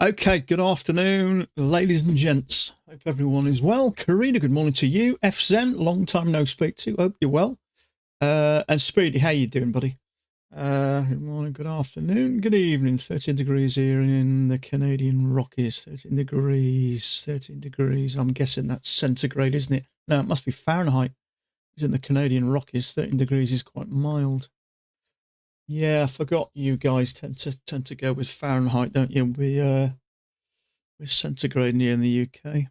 Okay, good afternoon, ladies and gents. Hope everyone is well. Karina, good morning to you. FZen, long time no speak to. Hope you're well. And Speedy, how you doing, buddy? Good morning, good afternoon, good evening. 13 degrees here in the Canadian Rockies. 13 degrees, 13 degrees. I'm guessing that's centigrade, isn't it? No, it must be Fahrenheit. It's in the Canadian Rockies. 13 degrees is quite mild. Yeah, I forgot you guys tend to go with Fahrenheit, don't you? We're centigrade here in the UK.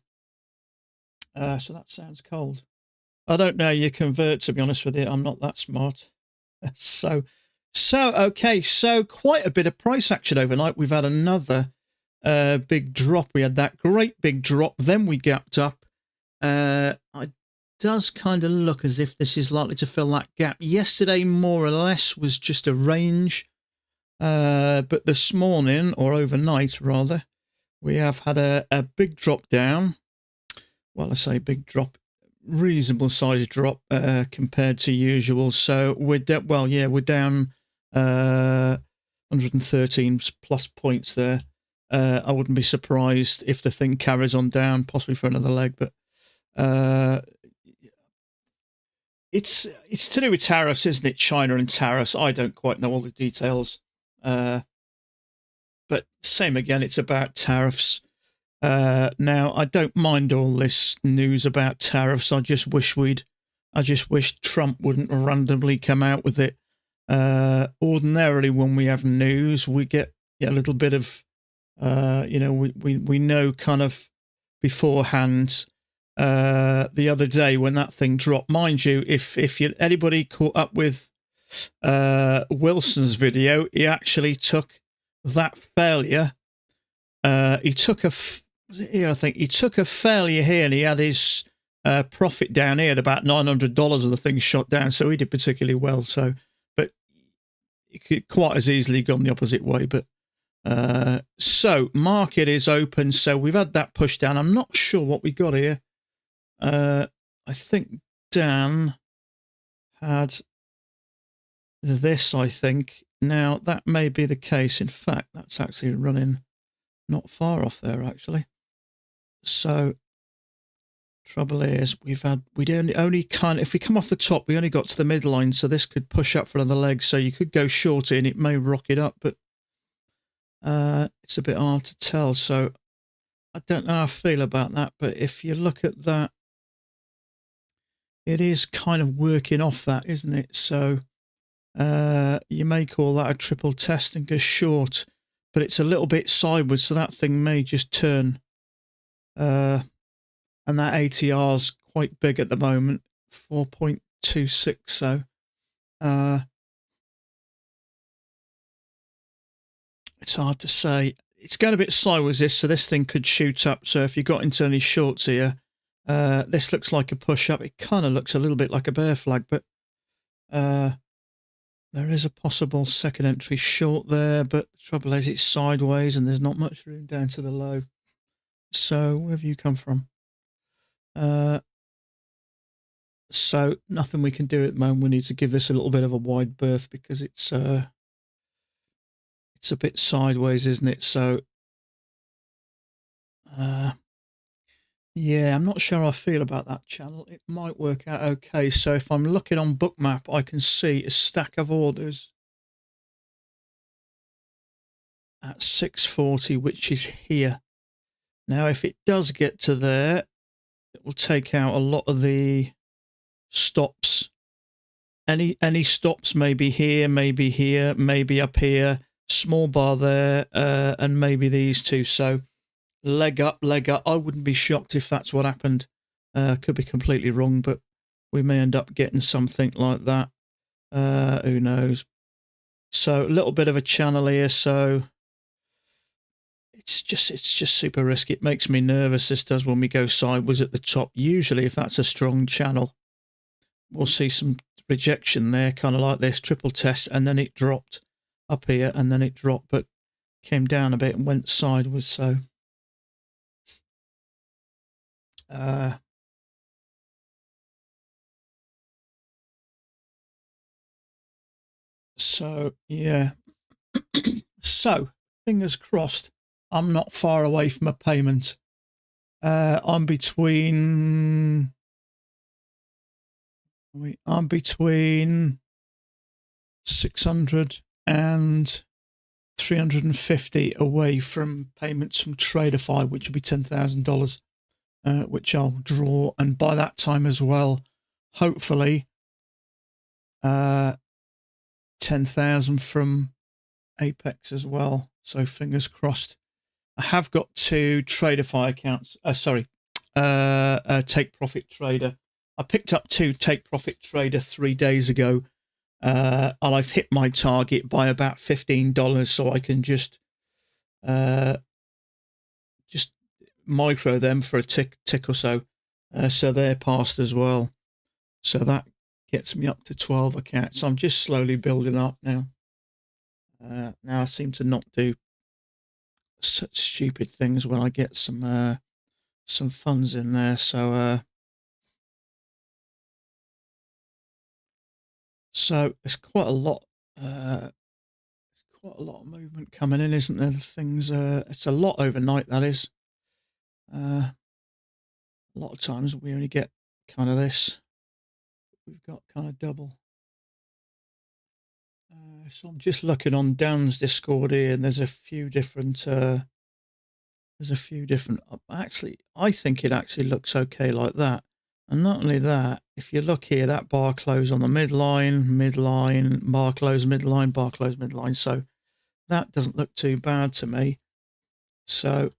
So that sounds cold. I don't know. You convert, to be honest with you. I'm not that smart. So okay. So quite a bit of price action overnight. We've had another big drop. We had that great big drop. Then we gapped up. It does kind of look as if this is likely to fill that gap. Yesterday, more or less, was just a range. But this morning, or overnight rather, we have had a big drop down. Well, I say big drop, reasonable size drop compared to usual. So we're down 113 plus points there. I wouldn't be surprised if the thing carries on down, possibly for another leg. But it's to do with tariffs, isn't it? China and tariffs. I don't quite know all the details. But same again, it's about tariffs. Now, I don't mind all this news about tariffs. I just wish Trump wouldn't randomly come out with it. Ordinarily, when we have news, we get a little bit of, we know kind of beforehand. The other day when that thing dropped, mind you, if anybody caught up with Wilson's video, he actually took that failure. He took a failure here, and he had his profit down here at about $900 of the thing shot down. So he did particularly well. So, but it could quite as easily gone the opposite way. But so market is open. So we've had that push down. I'm not sure what we got here. I think Dan had this. I think now that may be the case. In fact, that's actually running not far off there, actually. So trouble is we'd only kind of, if we come off the top, we only got to the midline, so this could push up for another leg. So you could go short and it may rock it up, but it's a bit hard to tell. So I don't know how I feel about that, but if you look at that, it is kind of working off that, isn't it? So you may call that a triple test and go short, but it's a little bit sideways, so that thing may just turn. And that ATR's quite big at the moment, 4.26. So it's hard to say. It's going a bit sideways, so this thing could shoot up. So if you got into any shorts here, this looks like a push up. It kind of looks a little bit like a bear flag, but there is a possible second entry short there, but the trouble is it's sideways and there's not much room down to the low. So where have you come from? So nothing we can do at the moment. We need to give this a little bit of a wide berth because it's a bit sideways, isn't it? So yeah, I'm not sure how I feel about that channel. It might work out okay. So if I'm looking on Bookmap, I can see a stack of orders at 640, which is here. Now, if it does get to there, it will take out a lot of the stops. Any stops maybe here, maybe up here, small bar there, and maybe these two. So leg up. I wouldn't be shocked if that's what happened. Could be completely wrong, but we may end up getting something like that. Who knows? So a little bit of a channel here. So it's just super risky. It makes me nervous. This does when we go sideways at the top. Usually, if that's a strong channel, we'll see some rejection there, kind of like this triple test, and then it dropped up here, and then it dropped, but came down a bit and went sideways. So yeah. So fingers crossed I'm not far away from a payment. I'm between 600 and 350 away from payments from Traderify, which will be $10,000, which I'll draw. And by that time as well, hopefully, 10,000 from Apex as well. So fingers crossed. I have got 2 Traderify accounts. Take Profit Trader. I picked up 2 Take Profit Trader 3 days ago. And I've hit my target by about $15, so I can just micro them for a tick or so. So they're passed as well. So that gets me up to 12 accounts. So I'm just slowly building up now. Now I seem to not do such stupid things when I get some funds in there. So it's quite a lot. There's quite a lot of movement coming in, isn't there? Things. It's a lot overnight. That is. A lot of times we only get kind of this. We've got kind of double. So I'm just looking on Dan's Discord here, and there's a few different. Actually, I think it actually looks okay like that. And not only that, if you look here, that bar close on the midline, bar close, midline, bar close, midline. So that doesn't look too bad to me. So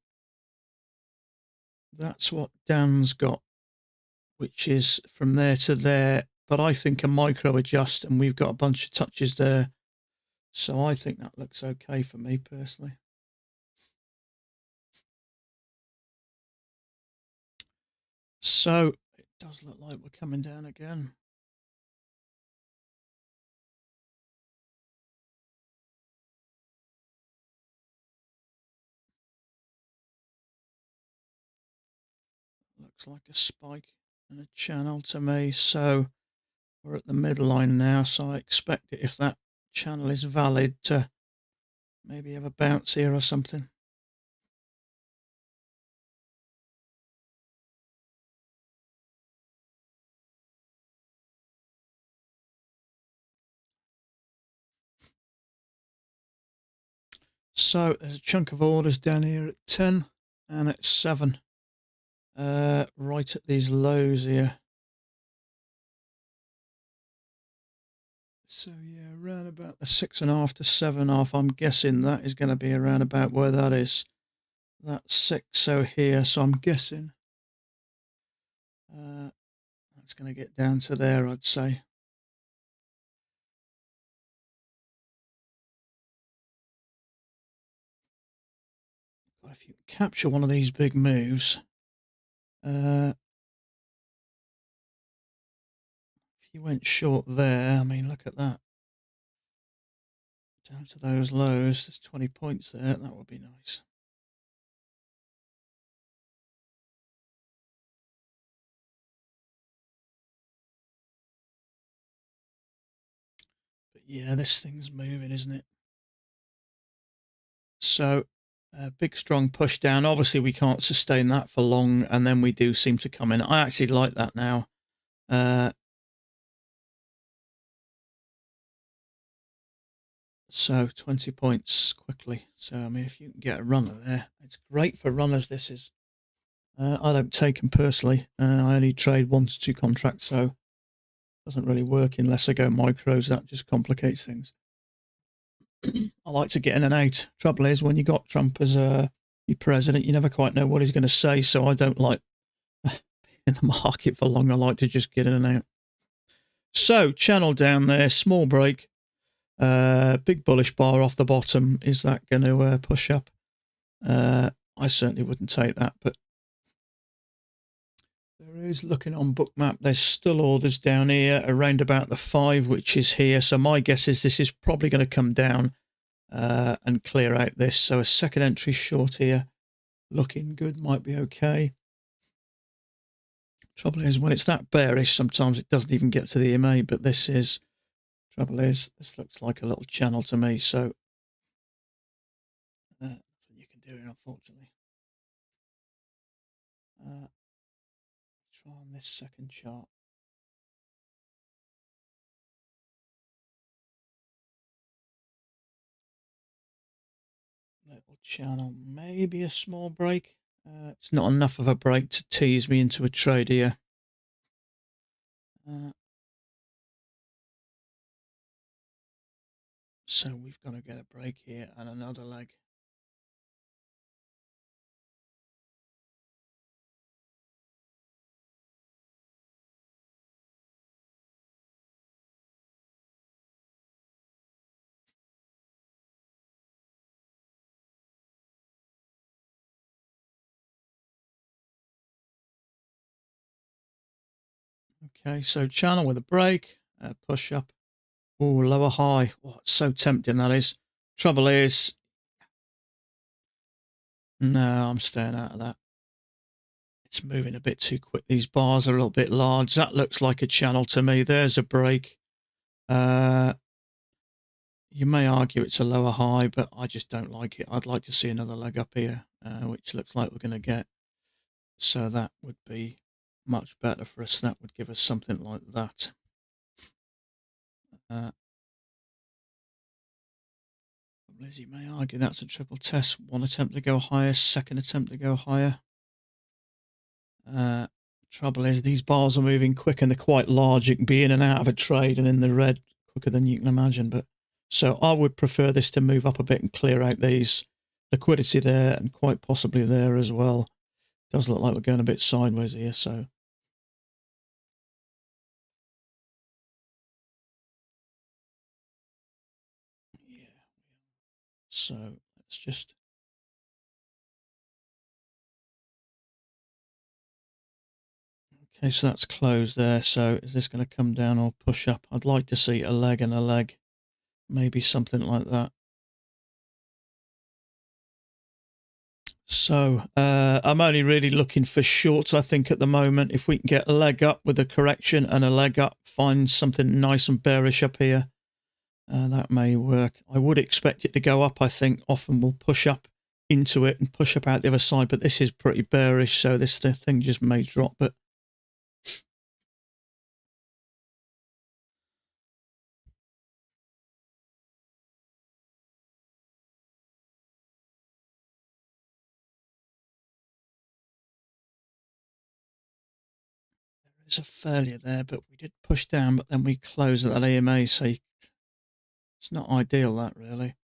that's what Dan's got, which is from there to there. But I think a micro adjust, and we've got a bunch of touches there. So I think that looks okay for me personally. So it does look like we're coming down again. Looks like a spike and a channel to me. So we're at the midline now. So I expect it, if that channel is valid, to maybe have a bounce here or something. So there's a chunk of orders down here at 10 and at 7. Right at these lows here. So yeah, around about the 6.5 to 7.5. I'm guessing that is going to be around about where that is. That's 6 so here. So I'm guessing that's going to get down to there, I'd say. God, if you capture one of these big moves, if you went short there, I mean, look at that. Down to those lows, there's 20 points there. That would be nice. But yeah, this thing's moving, isn't it? So a big, strong push down. Obviously, we can't sustain that for long, and then we do seem to come in. I actually like that now. So 20 points quickly. So, I mean, if you can get a runner there, it's great for runners, this is. I don't take them personally. I only trade 1 to 2 contracts, so it doesn't really work unless I go micros. That just complicates things. I like to get in and out. Trouble is, when you got Trump as your president, you never quite know what he's going to say, so I don't like in the market for long. I like to just get in and out. So, channel down there, small break. Big bullish bar off the bottom. Is that going to push up? I certainly wouldn't take that, but there is, looking on Bookmap, there's still orders down here around about the 5, which is here. So my guess is this is probably going to come down and clear out this. So a second entry short here, looking good, might be okay. Trouble is, when it's that bearish, sometimes it doesn't even get to the EMA, but this is, trouble is, this looks like a little channel to me, so nothing you can do doing, unfortunately. Try on this second chart. Little channel, maybe a small break. It's not enough of a break to tease me into a trade here. So we've got to get a break here and another leg. Okay, so channel with a break, push up. Oh, lower high. Oh, it's so tempting, that is. Trouble is, no, I'm staying out of that. It's moving a bit too quick. These bars are a little bit large. That looks like a channel to me. There's a break. You may argue it's a lower high, but I just don't like it. I'd like to see another leg up here, which looks like we're going to get. So that would be much better for us. That would give us something like that. As you may argue, that's a triple test. One attempt to go higher, second attempt to go higher. Trouble is, these bars are moving quick and they're quite large. You can be in and out of a trade and in the red quicker than you can imagine. But so I would prefer this to move up a bit and clear out these liquidity there and quite possibly there as well. Does look like we're going a bit sideways here. So yeah. So let's just. Okay, so that's closed there. So is this going to come down or push up? I'd like to see a leg and a leg. Maybe something like that. So I'm only really looking for shorts, I think, at the moment. If we can get a leg up with a correction and a leg up, find something nice and bearish up here, that may work. I would expect it to go up, I think. Often we'll push up into it and push up out the other side, but this is pretty bearish, so this thing just may drop. But there's a failure there, but we did push down, but then we closed at that AMA, so it's not ideal, that, really.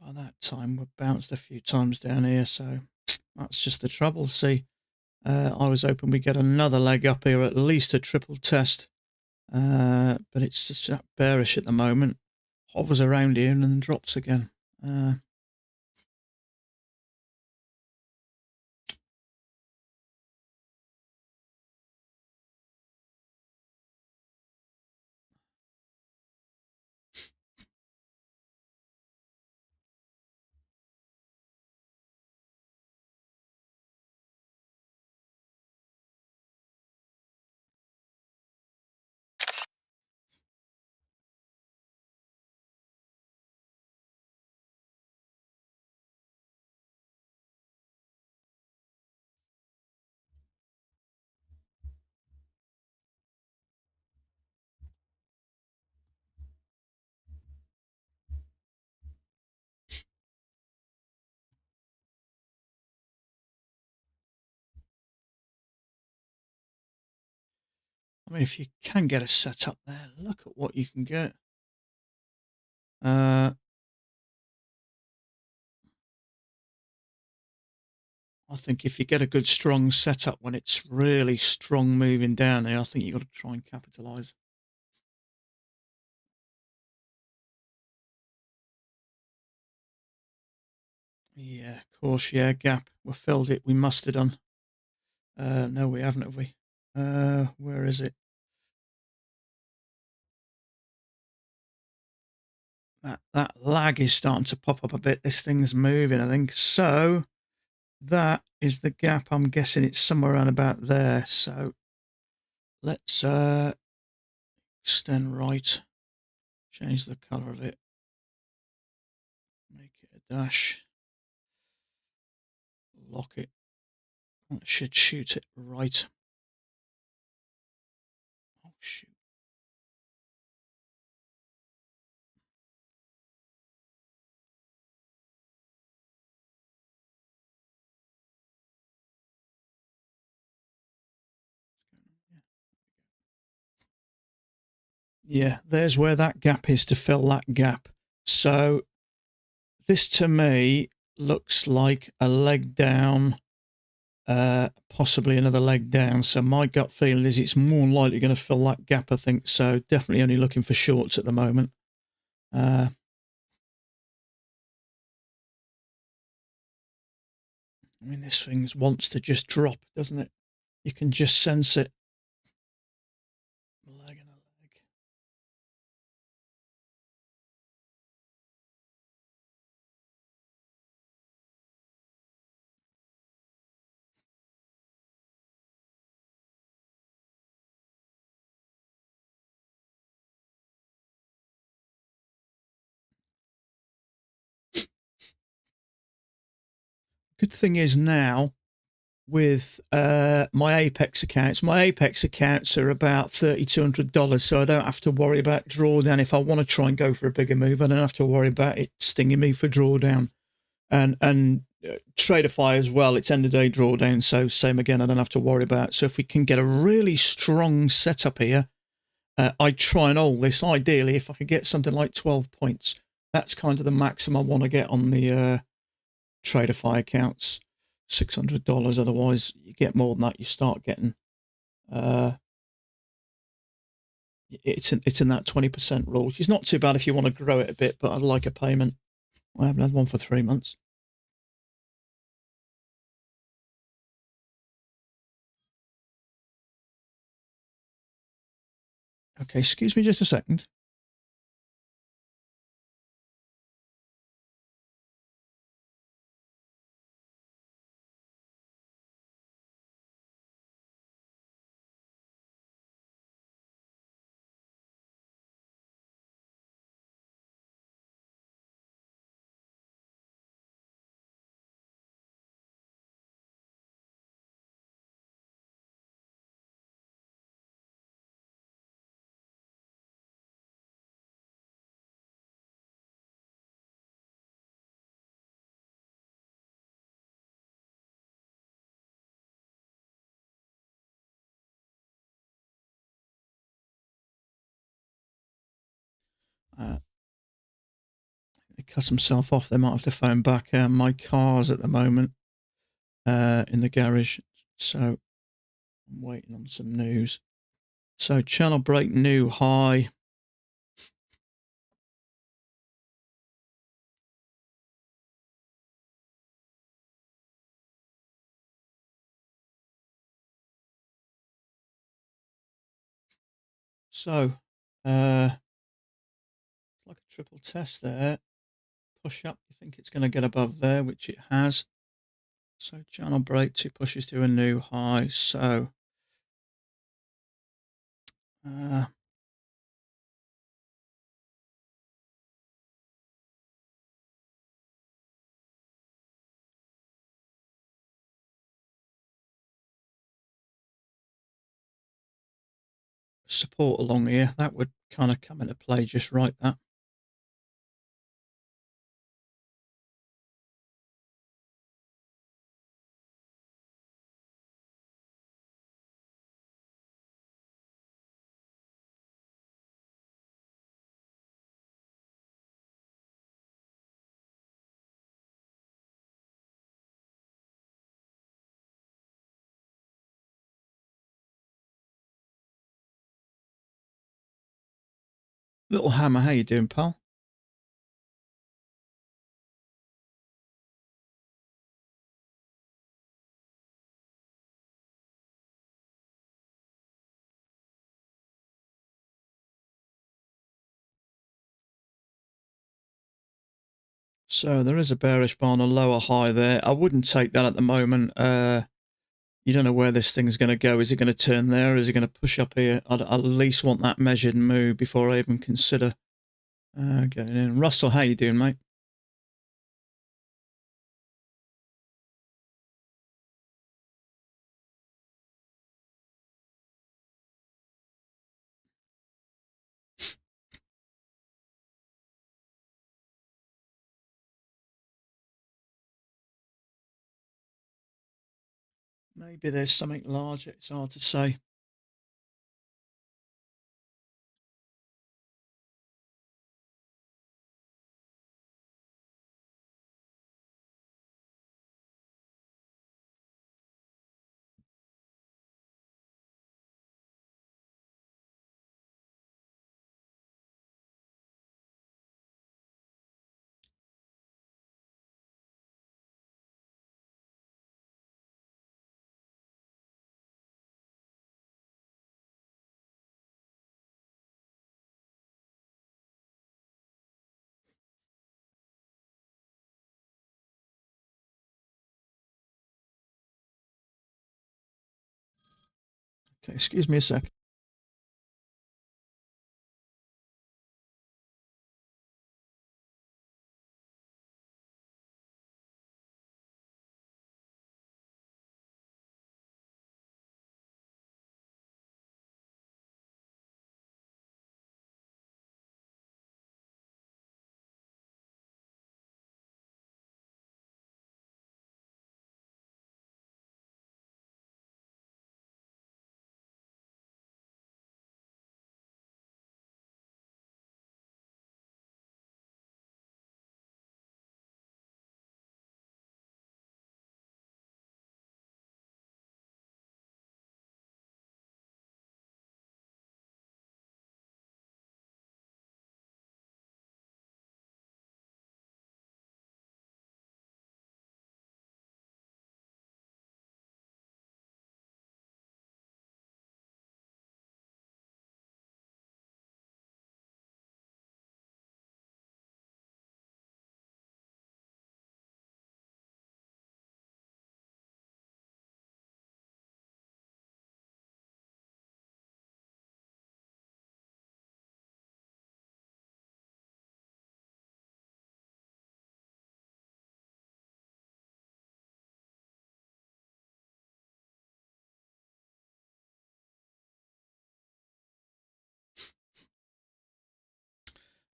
By that time, we've bounced a few times down here, so that's just the trouble. See, I was hoping we'd get another leg up here, at least a triple test, but it's just that bearish at the moment. Hovers around here and then drops again. I mean, if you can get a setup there, look at what you can get. I think if you get a good strong setup when it's really strong moving down there, I think you've got to try and capitalise. Yeah, of course, yeah, gap. We filled it. We must have done. No, we haven't, have we? Where is it? That lag is starting to pop up a bit. This thing's moving, I think. So that is the gap. I'm guessing it's somewhere around about there. So let's extend right, change the color of it. it a dash. Lock it. That should shoot it right. Oh, shoot. Yeah, there's where that gap is to fill that gap. So this to me looks like a leg down, possibly another leg down. So my gut feeling is it's more likely going to fill that gap, I think. So definitely only looking for shorts at the moment. I mean, this thing wants to just drop, doesn't it? You can just sense it. A leg and a leg. Good thing is now with my Apex accounts are about $3,200, so I don't have to worry about drawdown. If I want to try and go for a bigger move, I don't have to worry about it stinging me for drawdown. And Traderify as well, it's end of day drawdown, so same again, I don't have to worry about it. So if we can get a really strong setup here, I'd try and hold this. Ideally, if I could get something like 12 points, that's kind of the maximum I want to get on the Traderify accounts. $600. Otherwise, you get more than that. You start getting it's in that 20% rule, which is not too bad if you want to grow it a bit. But I'd like a payment. I haven't had one for 3 months. Okay, excuse me just a second. They cut himself off. They might have to phone back. My car's at the moment in the garage, so I'm waiting on some news. So channel break new high. So like a triple test there. Push up. You think it's going to get above there, which it has. So channel break, 2 pushes to a new high. So support along here, that would kind of come into play just right, that. Little Hammer, how you doing, pal? So there is a bearish bar on a lower high there. I wouldn't take that at the moment. You don't know where this thing's going to go. Is it going to turn there? Is it going to push up here? I'd at least want that measured move before I even consider getting in. Russell, how you doing, mate? Maybe there's something larger. It's hard to say. Okay, excuse me a sec.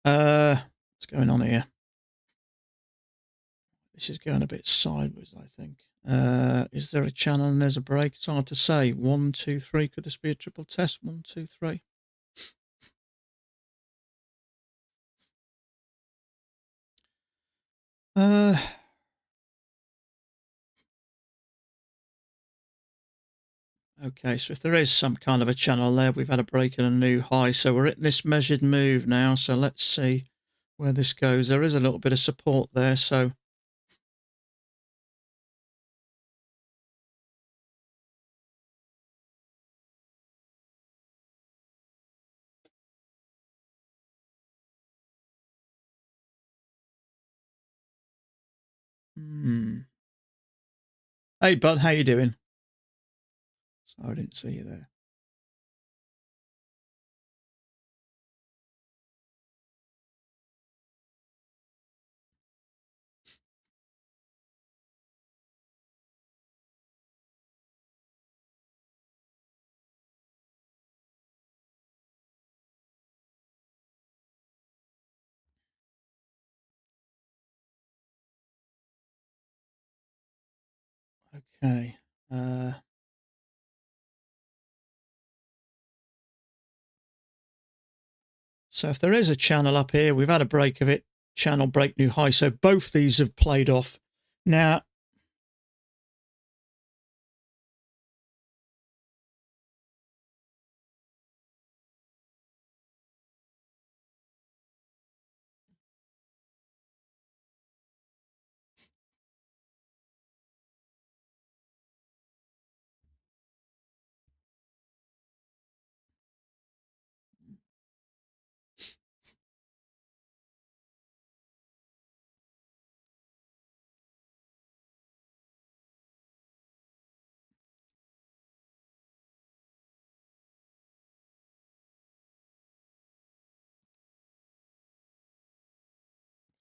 What's going on here? This is going a bit sideways, I think. Is there a channel and there's a break? It's hard to say. 1, 2, 3. Could this be a triple test? 1, 2, 3. Okay, so if there is some kind of a channel there, we've had a break and a new high. So we're at this measured move now. So let's see where this goes. There is a little bit of support there. So Hey, bud, how you doing? Sorry, I didn't see you there. Okay. So if there is a channel up here, we've had a break of it. Channel break, new high. So both these have played off. Now,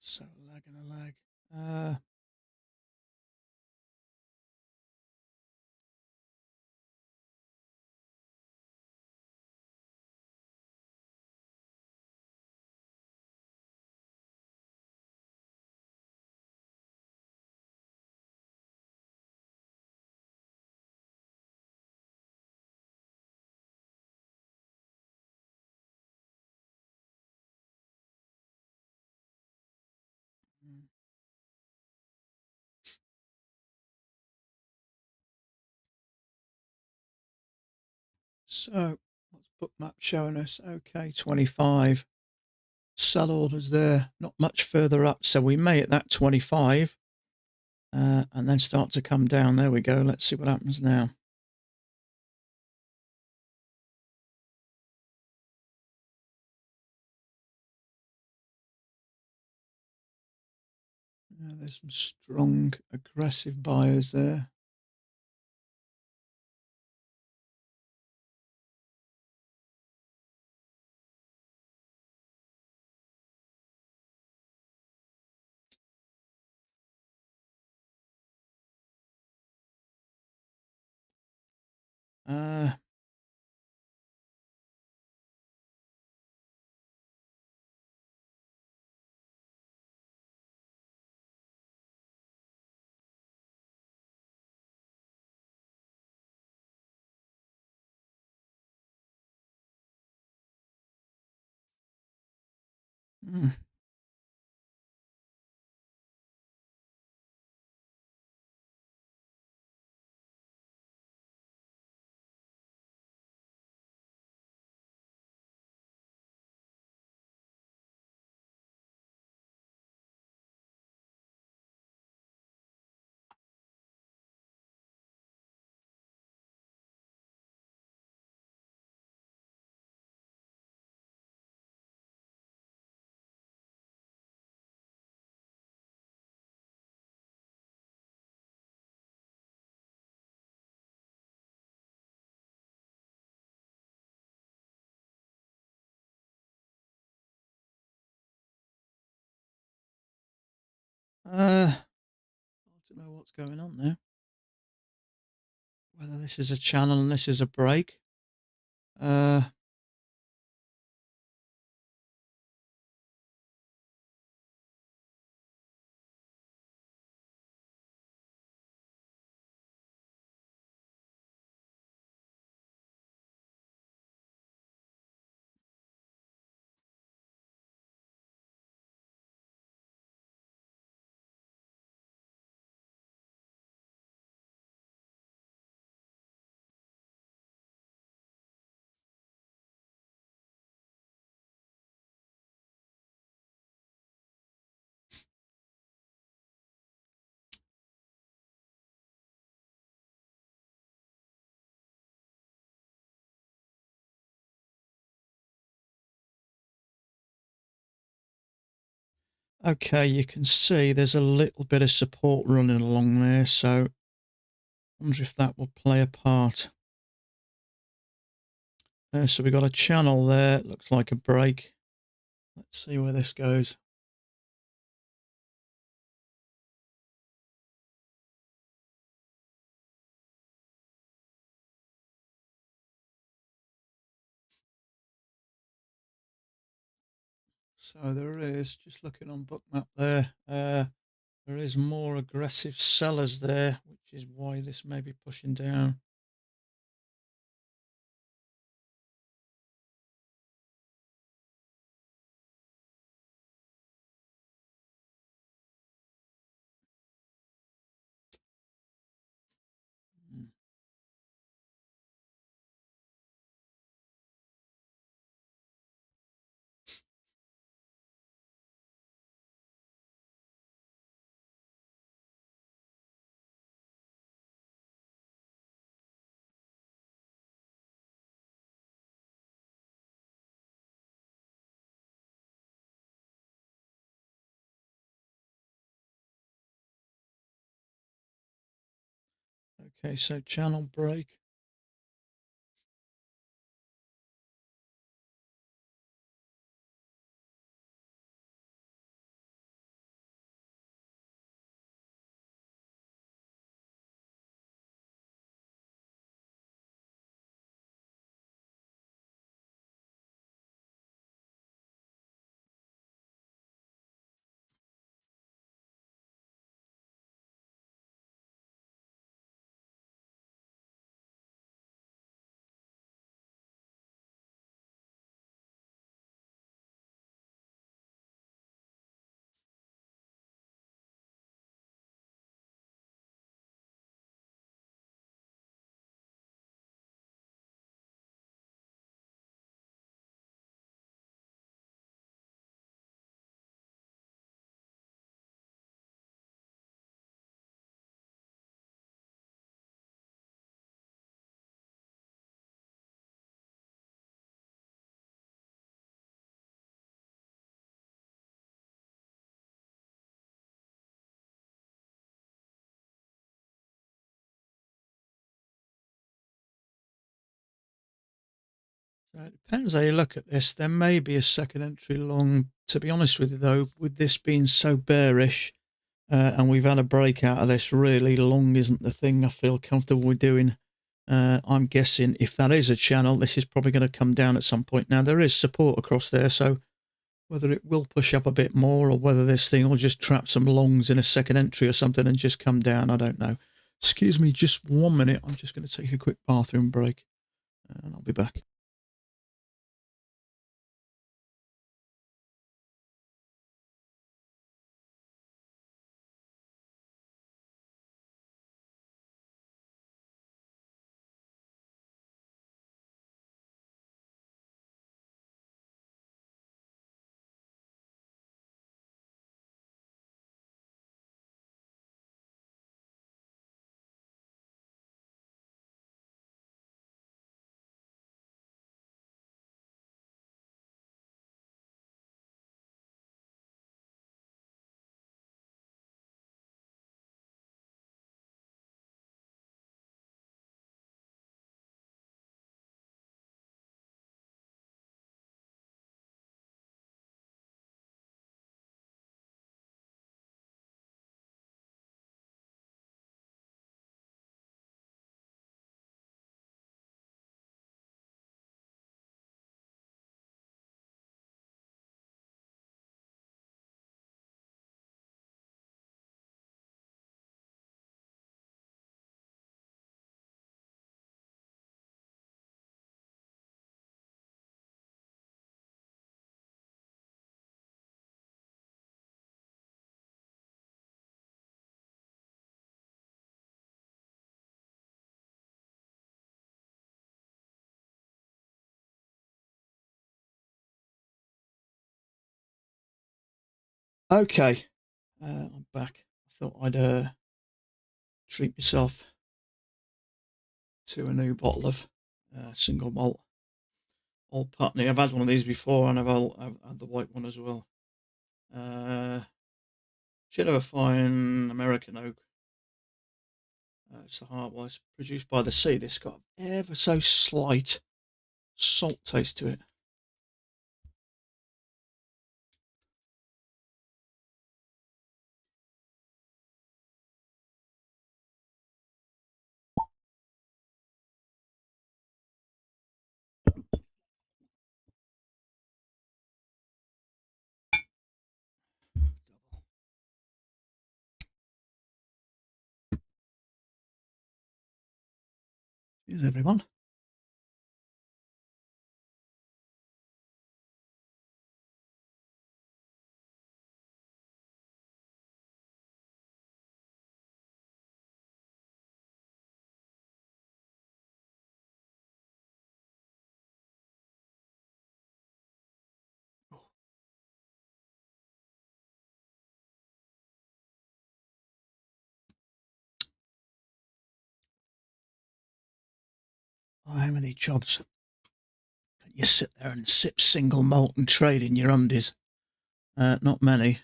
so lag and a lag. So what's bookmap showing us? Okay, 25. Sell orders there, not much further up. So we may hit that 25 and then start to come down. There we go. Let's see what happens now. There's some strong, aggressive buyers there. I don't know what's going on there. Whether this is a channel and this is a break. Okay, you can see there's a little bit of support running along there, so I wonder if that will play a part. So we've got a channel there, looks like a break. Let's see where this goes. So there is, just looking on bookmap there, there is more aggressive sellers there, which is why this may be pushing down. Okay, so channel break. So it depends how you look at this. There may be a second entry long. To be honest with you, though, with this being so bearish, and we've had a breakout of this, really long isn't the thing I feel comfortable with doing. I'm guessing if that is a channel, this is probably going to come down at some point. Now, there is support across there, so whether it will push up a bit more or whether this thing will just trap some longs in a second entry or something and just come down, I don't know. Excuse me, just 1 minute. I'm just going to take a quick bathroom break, and I'll be back. Okay, I'm back. I thought I'd treat myself to a new bottle of single malt Old Putney. I've had one of these before, and I've had the white one as well. Should have a fine American oak. It's the heart was produced by the sea. This got ever so slight salt taste to it. Here's everyone. Oh, how many jobs can you sit there and sip single malt and trade in your undies? Not many.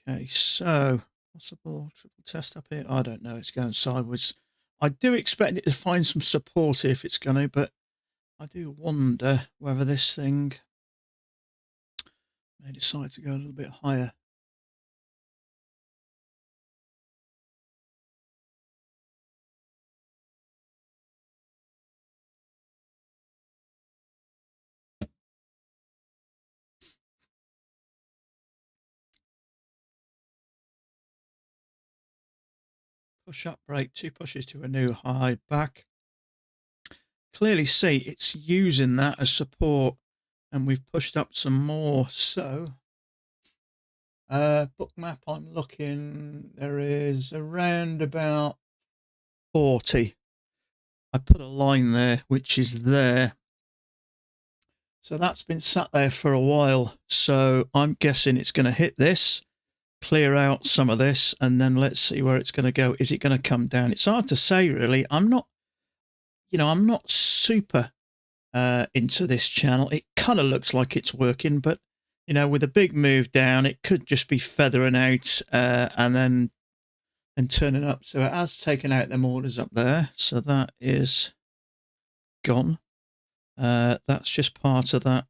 Okay, so possible triple test up here. I don't know. It's going sideways. I do expect it to find some support if it's going to, but I do wonder whether this thing may decide to go a little bit higher. Push up break, 2 pushes to a new high back. Clearly see it's using that as support, and we've pushed up some more. So book map, I'm looking, there is around about 40. I put a line there, which is there. So that's been sat there for a while. So I'm guessing it's going to hit this, clear out some of this, and then let's see where it's going to go. Is it going to come down? It's hard to say, really. I'm not super into this channel. It kind of looks like it's working, but with a big move down, it could just be feathering out and then and turning up. So it has taken out them orders up there. So that is gone. That's just part of that.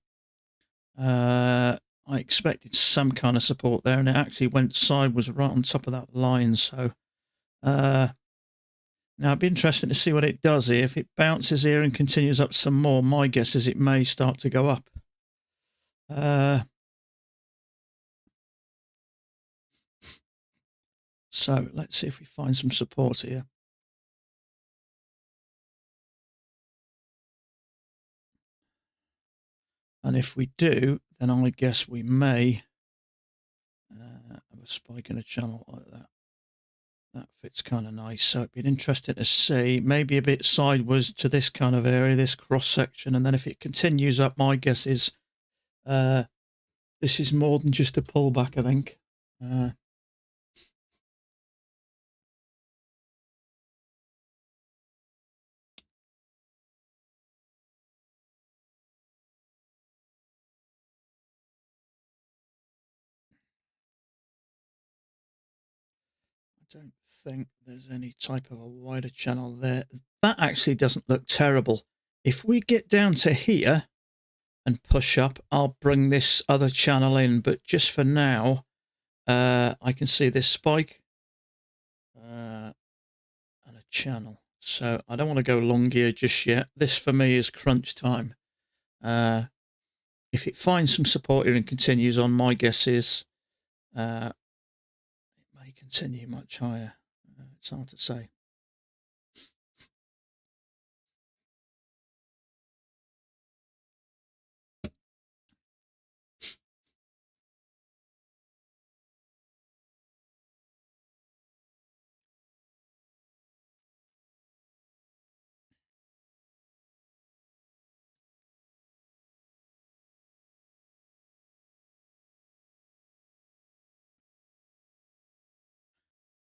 I expected some kind of support there, and it actually went sideways right on top of that line. So now it'd be interesting to see what it does here. If it bounces here and continues up some more, my guess is it may start to go up. So let's see if we find some support here. And if we do, then I guess we may have a spike in a channel like that. That fits kind of nice. So it'd be interesting to see, maybe a bit sideways to this kind of area, this cross section. And then if it continues up, my guess is this is more than just a pullback, I think. I don't think there's any type of a wider channel there. That actually doesn't look terrible. If we get down to here and push up, I'll bring this other channel in. But just for now, I can see this spike and a channel. So I don't want to go long here just yet. This for me is crunch time. If it finds some support here and continues on, my guess is it may continue much higher. It's hard to say.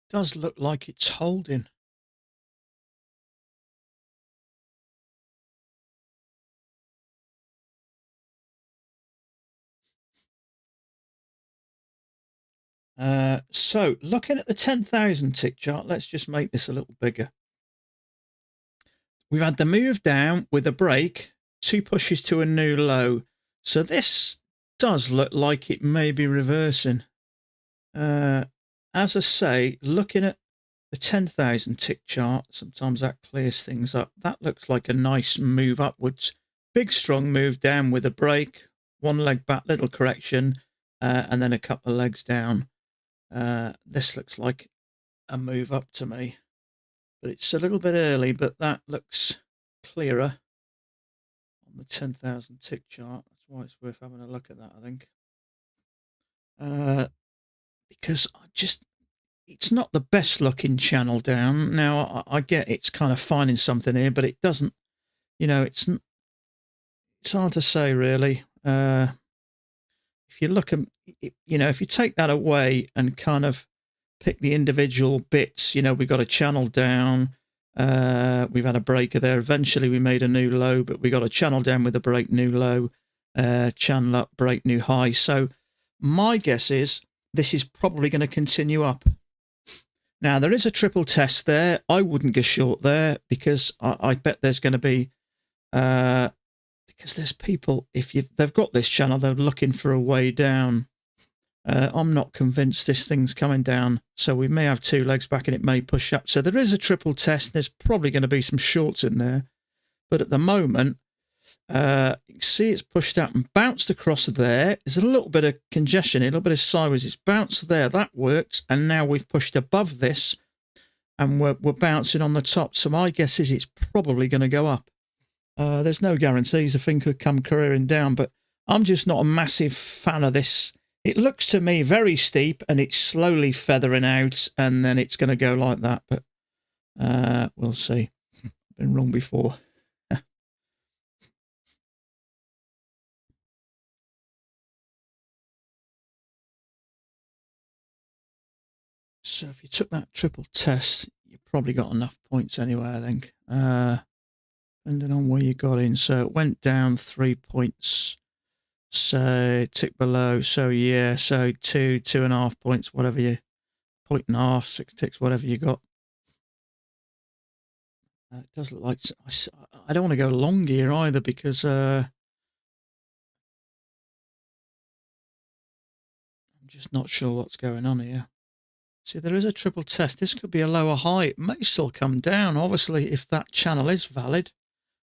Does look like it's holding. So looking at the 10,000 tick chart, let's just make this a little bigger. We've had the move down with a break, 2 pushes to a new low. So this does look like it may be reversing. As I say, looking at the 10,000 tick chart, sometimes that clears things up. That looks like a nice move upwards. Big, strong move down with a break, 1 leg back, little correction, and then a couple of legs down. This looks like a move up to me. But it's a little bit early, but that looks clearer on the 10,000 tick chart. That's why it's worth having a look at that, I think. Because it's not the best looking channel down. Now, I get it's kind of finding something here, but it doesn't, it's hard to say really. If you look at, if you take that away and kind of pick the individual bits, we got a channel down, we've had a breaker there. Eventually we made a new low, but we got a channel down with a break, new low, channel up, break, new high. So my guess is this is probably going to continue up. Now there is a triple test there. I wouldn't go short there because I bet there's going to be, because there's people, if they've got this channel, they're looking for a way down. I'm not convinced this thing's coming down, so we may have 2 legs back and it may push up. So there is a triple test. There's probably going to be some shorts in there, but at the moment, you can see it's pushed out and bounced across there. There's a little bit of congestion, a little bit of sideways. It's bounced there, that worked, and now we've pushed above this, and we're bouncing on the top. So my guess is it's probably going to go up. There's no guarantees. The thing could come careering down, but I'm just not a massive fan of this. It looks to me very steep, and it's slowly feathering out, and then it's going to go like that. But we'll see. Been wrong before. So if you took that triple test, you probably got enough points anyway, I think. Depending on where you got in. So it went down 3 points. So tick below. So yeah, so 2.5 points, whatever you point and a half, 6 ticks, whatever you got. It does look like I don't want to go long here either because I'm just not sure what's going on here. See, there is a triple test. This could be a lower high. It may still come down, obviously, if that channel is valid.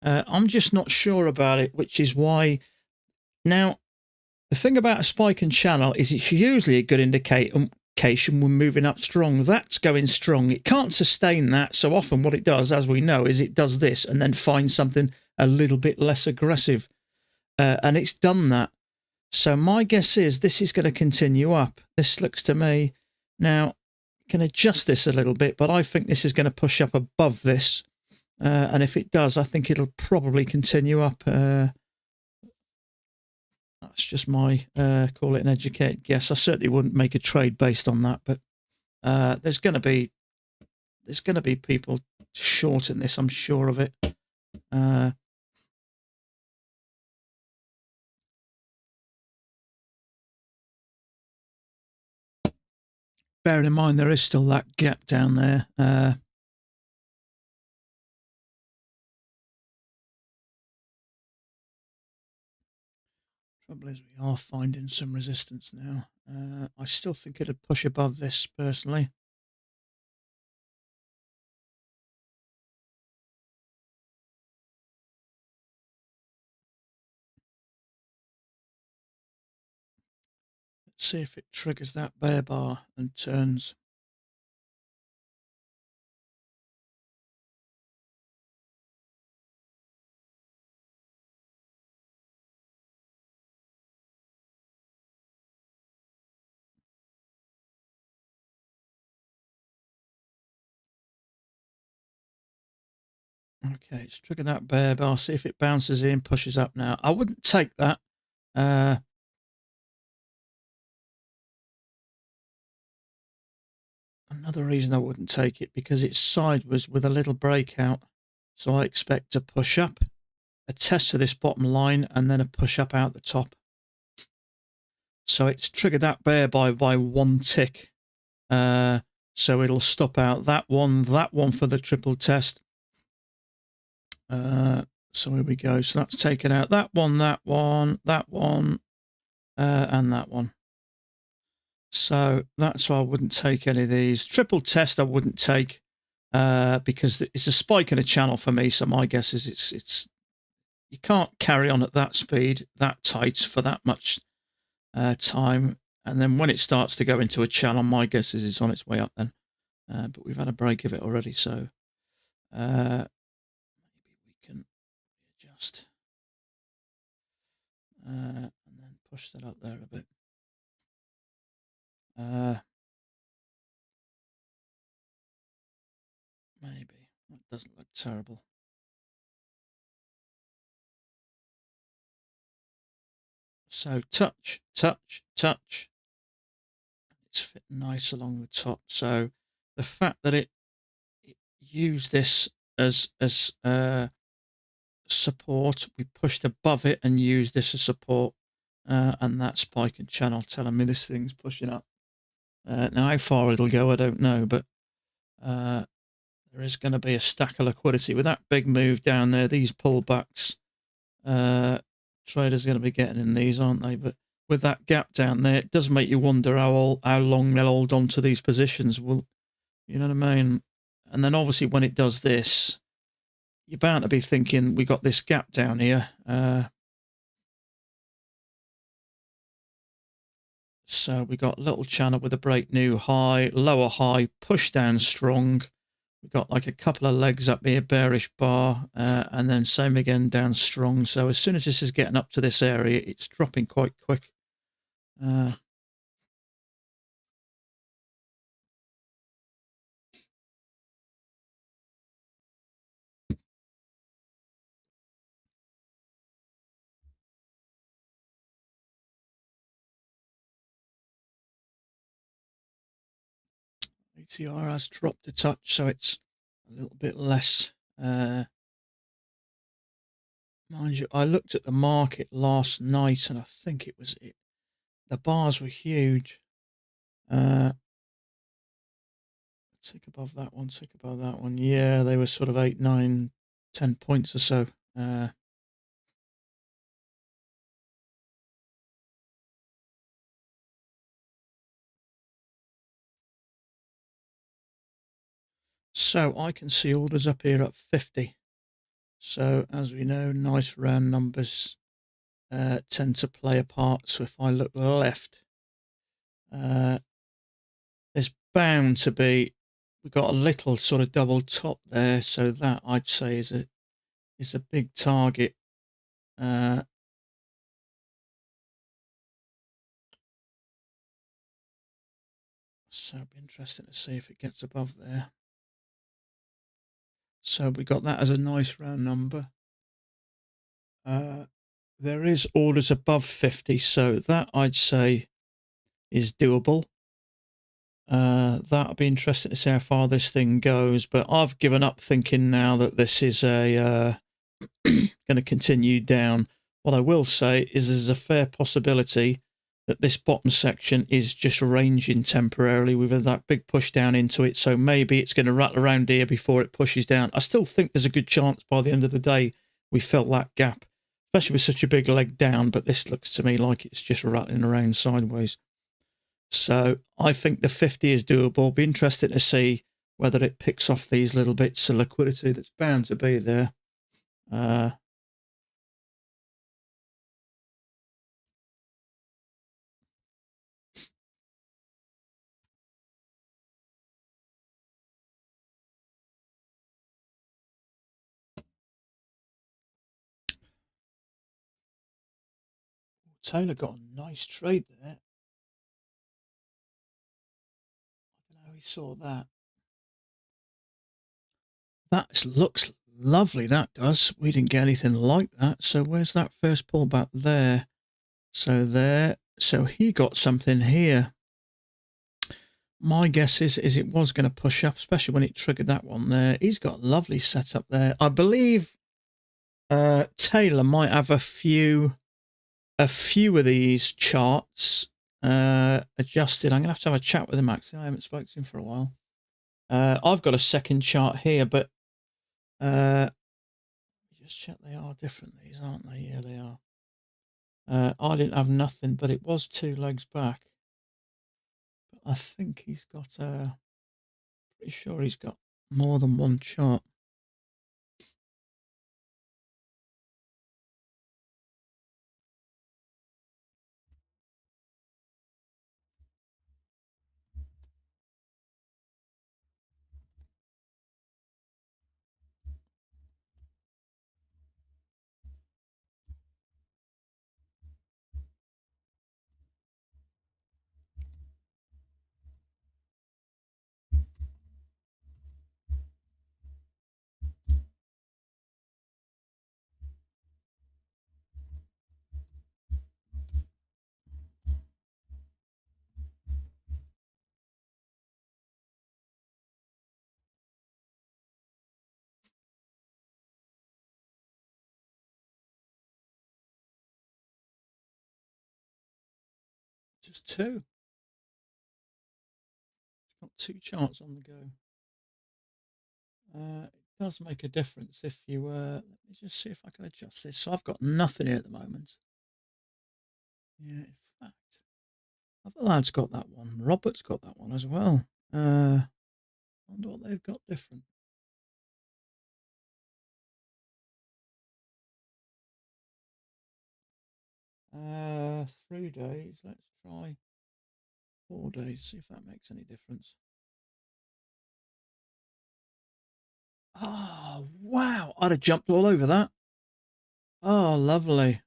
I'm just not sure about it, which is why. Now, the thing about a spike and channel is it's usually a good indication we're moving up strong. That's going strong. It can't sustain that. So often what it does, as we know, is it does this and then finds something a little bit less aggressive. And it's done that. So my guess is this is going to continue up. This looks to me. Now, you can adjust this a little bit, but I think this is going to push up above this. And if it does, I think it'll probably continue up. That's just my call it an educated guess. I certainly wouldn't make a trade based on that, but there's going to be people shorting this. I'm sure of it. Bearing in mind there is still that gap down there. Trouble is we are finding some resistance now. I still think it'd push above this personally. Let's see if it triggers that bear bar and turns. Okay, it's triggered that bear bar. See if it bounces in, pushes up now. I wouldn't take that. Another reason I wouldn't take it, because it's sideways with a little breakout. So I expect to push up, a test to this bottom line, and then a push up out the top. So it's triggered that bear by 1 tick. So it'll stop out that one for the triple test. So here we go. So that's taken out that one, and that one. So that's why I wouldn't take any of these. Triple test I wouldn't take because it's a spike in a channel for me. So my guess is it's you can't carry on at that speed, that tight for that much time. And then when it starts to go into a channel, my guess is it's on its way up then. But we've had a break of it already, so maybe we can adjust and then push that up there a bit. Maybe that doesn't look terrible. So touch. It's fit nice along the top. So the fact that it used this as support, we pushed above it and used this as support, and that spike and channel telling me this thing's pushing up. Now how far it'll go, I don't know, but there is going to be a stack of liquidity with that big move down there. These pullbacks, traders are going to be getting in these, aren't they? But with that gap down there, it does make you wonder how long they'll hold on to these positions. Well, you know what I mean? And then obviously when it does this, you're bound to be thinking, we got this gap down here. So we got a little channel with a break new high, lower high, push down strong. We've got like a couple of legs up here, bearish bar, and then same again down strong. So as soon as this is getting up to this area, it's dropping quite quick. ATR has dropped a touch, so it's a little bit less. Mind you, I looked at the market last night, and I think it was the bars were huge. tick above that one, tick above that one. Yeah, they were sort of 8, 9, 10 points or so. So I can see orders up here at 50. So as we know, nice round numbers tend to play a part. So if I look left, there's bound to be, we've got a little sort of double top there. So that I'd say is a big target. So it'd be interesting to see if it gets above there. So we got that as a nice round number. There is orders above 50, so that I'd say is doable. That'll be interesting to see how far this thing goes, but I've given up thinking now that this is a going to continue down. What I will say is there's a fair possibility that this bottom section is just ranging temporarily. We've had that big push down into it, so maybe it's going to rattle around here before it pushes down. I still think there's a good chance by the end of the day we felt that gap, especially with such a big leg down, but this looks to me like it's just rattling around sideways. So I think the 50 is doable. Be interested to see whether it picks off these little bits of liquidity that's bound to be there. Taylor got a nice trade there. I don't know how he saw that. That looks lovely, that does. We didn't get anything like that. So where's that first pullback there? So there. So he got something here. My guess is it was going to push up, especially when it triggered that one there. He's got a lovely setup there. I believe Taylor might have a few of these charts adjusted. I'm going to have a chat with him, actually. I haven't spoken to him for a while. I've got a second chart here, but just check they are different, these, aren't they? Yeah, they are. I didn't have nothing, but it was 2 legs back. But I think he's got, pretty sure he's got more than one chart. Just 2. It's got 2 charts on the go. It does make a difference if you, let me just see if I can adjust this. So I've got nothing here at the moment. Yeah, in fact, other lad's got that one. Robert's got that one as well. I wonder what they've got different. Three days. Let's try 4 days, see if that makes any difference. Oh, wow. I'd have jumped all over that. Oh, lovely.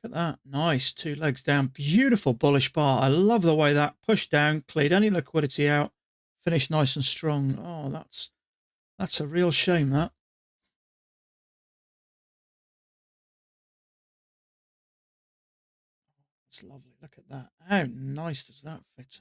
Look at that. Nice. 2 legs down. Beautiful bullish bar. I love the way that pushed down, cleared any liquidity out, finished nice and strong. Oh, that's a real shame, that. That's lovely. Look at that. How nice does that fit?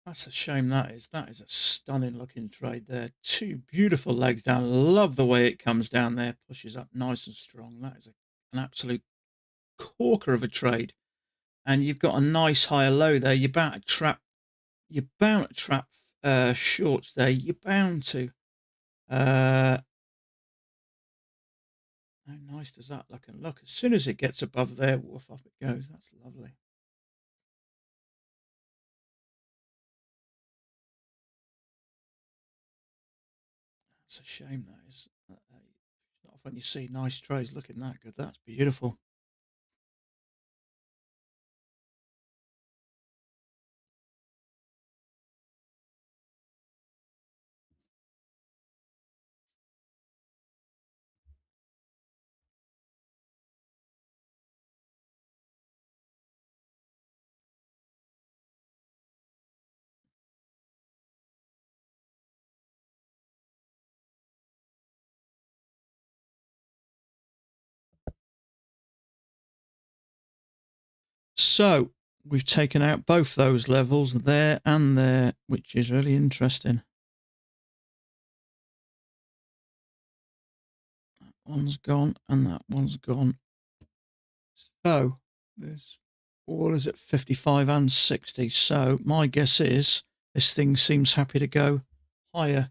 That's a shame, that is. That is a stunning looking trade there. Two beautiful legs down. Love the way it comes down there, pushes up nice and strong. That is an absolute corker of a trade. And you've got a nice higher low there. You're bound to trap shorts there. You're bound to. How nice does that look? And look, as soon as it gets above there, woof, off it goes. That's lovely. That's a shame, that is. Not often you see nice trays looking that good. That's beautiful. So we've taken out both those levels there and there, which is really interesting. That one's gone and that one's gone. So there's orders at 55 and 60. So my guess is this thing seems happy to go higher,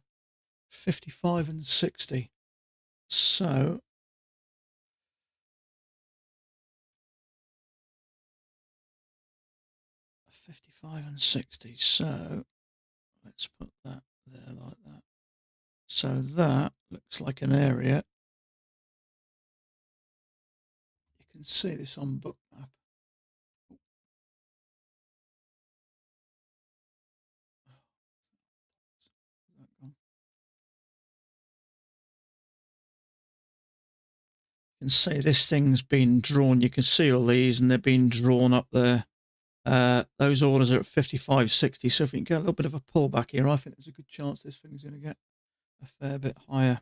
55 and 60. So 55 and 60. So let's put that there like that. So that looks like an area. You can see this on Bookmap. You can see this thing's been drawn. You can see all these and they're being drawn up there. Those orders are at 55, 60. So if we can get a little bit of a pullback here, I think there's a good chance this thing's going to get a fair bit higher.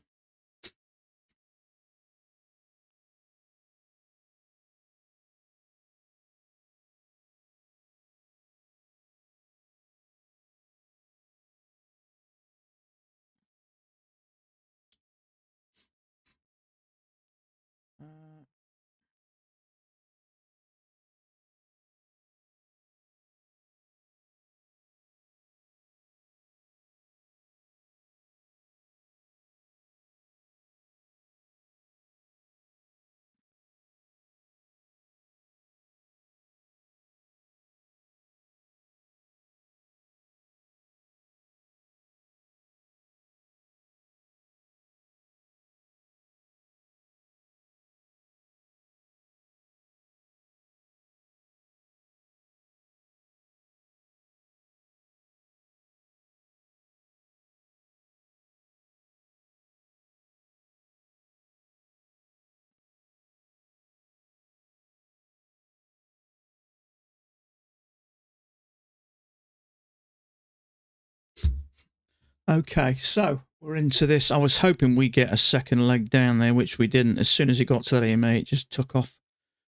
Okay, so we're into this. I was hoping we get a second leg down there, which we didn't. As soon as it got to that EMA, it just took off,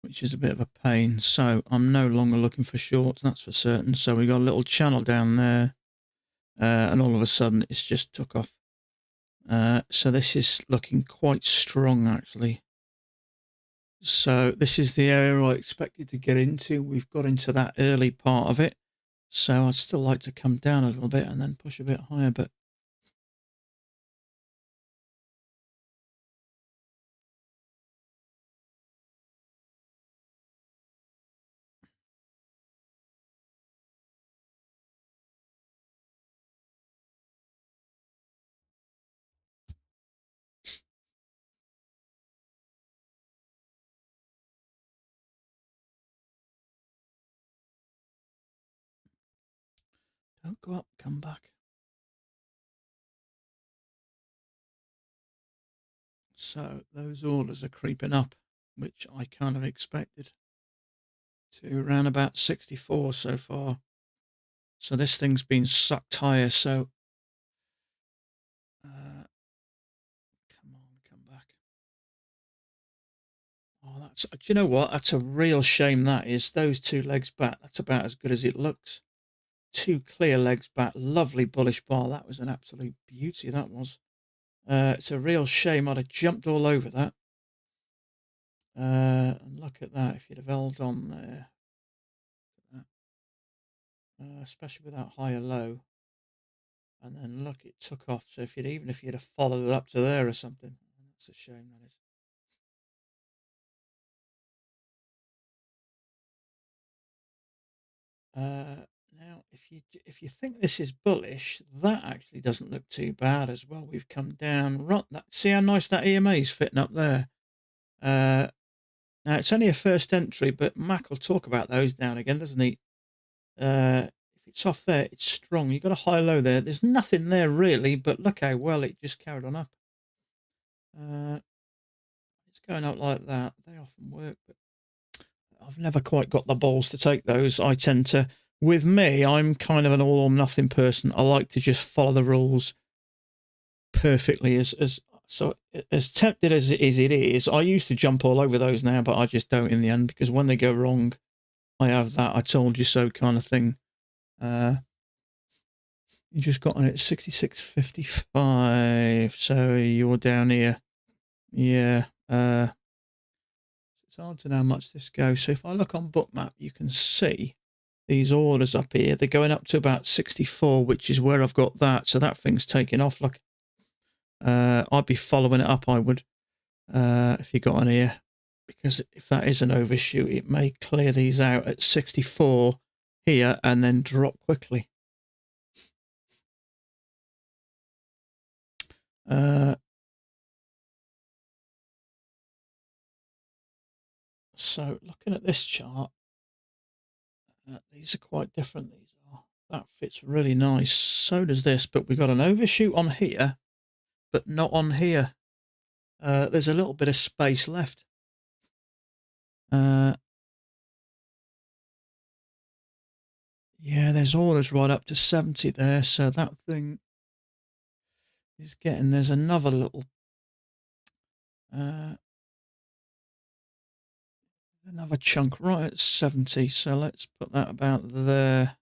which is a bit of a pain. So I'm no longer looking for shorts, that's for certain. So we got a little channel down there, and all of a sudden it's just took off. So this is looking quite strong, actually. So this is the area I expected to get into. We've got into that early part of it. So I'd still like to come down a little bit and then push a bit higher, but don't go up, come back. So those orders are creeping up, which I kind of expected, to around about 64 so far. So this thing's been sucked higher. So come on, come back. Oh, that's, do you know what? That's a real shame. That is, those two legs back. That's about as good as it looks. 2 clear legs back, lovely bullish bar. That was an absolute beauty, that was. It's a real shame I'd have jumped all over that. And look at that, if you'd have held on there. Especially with that higher low. And then look, it took off. So even if you'd have followed it up to there or something, that's a shame, that is. Now, if you think this is bullish, that actually doesn't look too bad as well. We've come down. Right, see how nice that EMA is fitting up there. Now it's only a first entry, but Mac will talk about those now and again, doesn't he? If it's off there, it's strong. You've got a high low there. There's nothing there really, but look how well it just carried on up. It's going up like that. They often work, but I've never quite got the balls to take those. I tend to, with me, I'm kind of an all or nothing person. I like to just follow the rules perfectly. So as tempted as it is, I used to jump all over those now, but I just don't in the end, because when they go wrong, I have that I told you so kind of thing. You just got on it 66.55, so you're down here. Yeah. It's hard to know how much this goes. So if I look on Bookmap, you can see these orders up here. They're going up to about 64, which is where I've got that. So that thing's taking off. Look, I'd be following it up, I would, if you got on here. Because if that is an overshoot, it may clear these out at 64 here and then drop quickly. So looking at this chart, these are quite different. These are. That fits really nice. So does this, but we've got an overshoot on here, but not on here. There's a little bit of space left. Yeah, there's orders right up to 70 there, so that thing is getting, there's another little another chunk right at 70, so let's put that about there.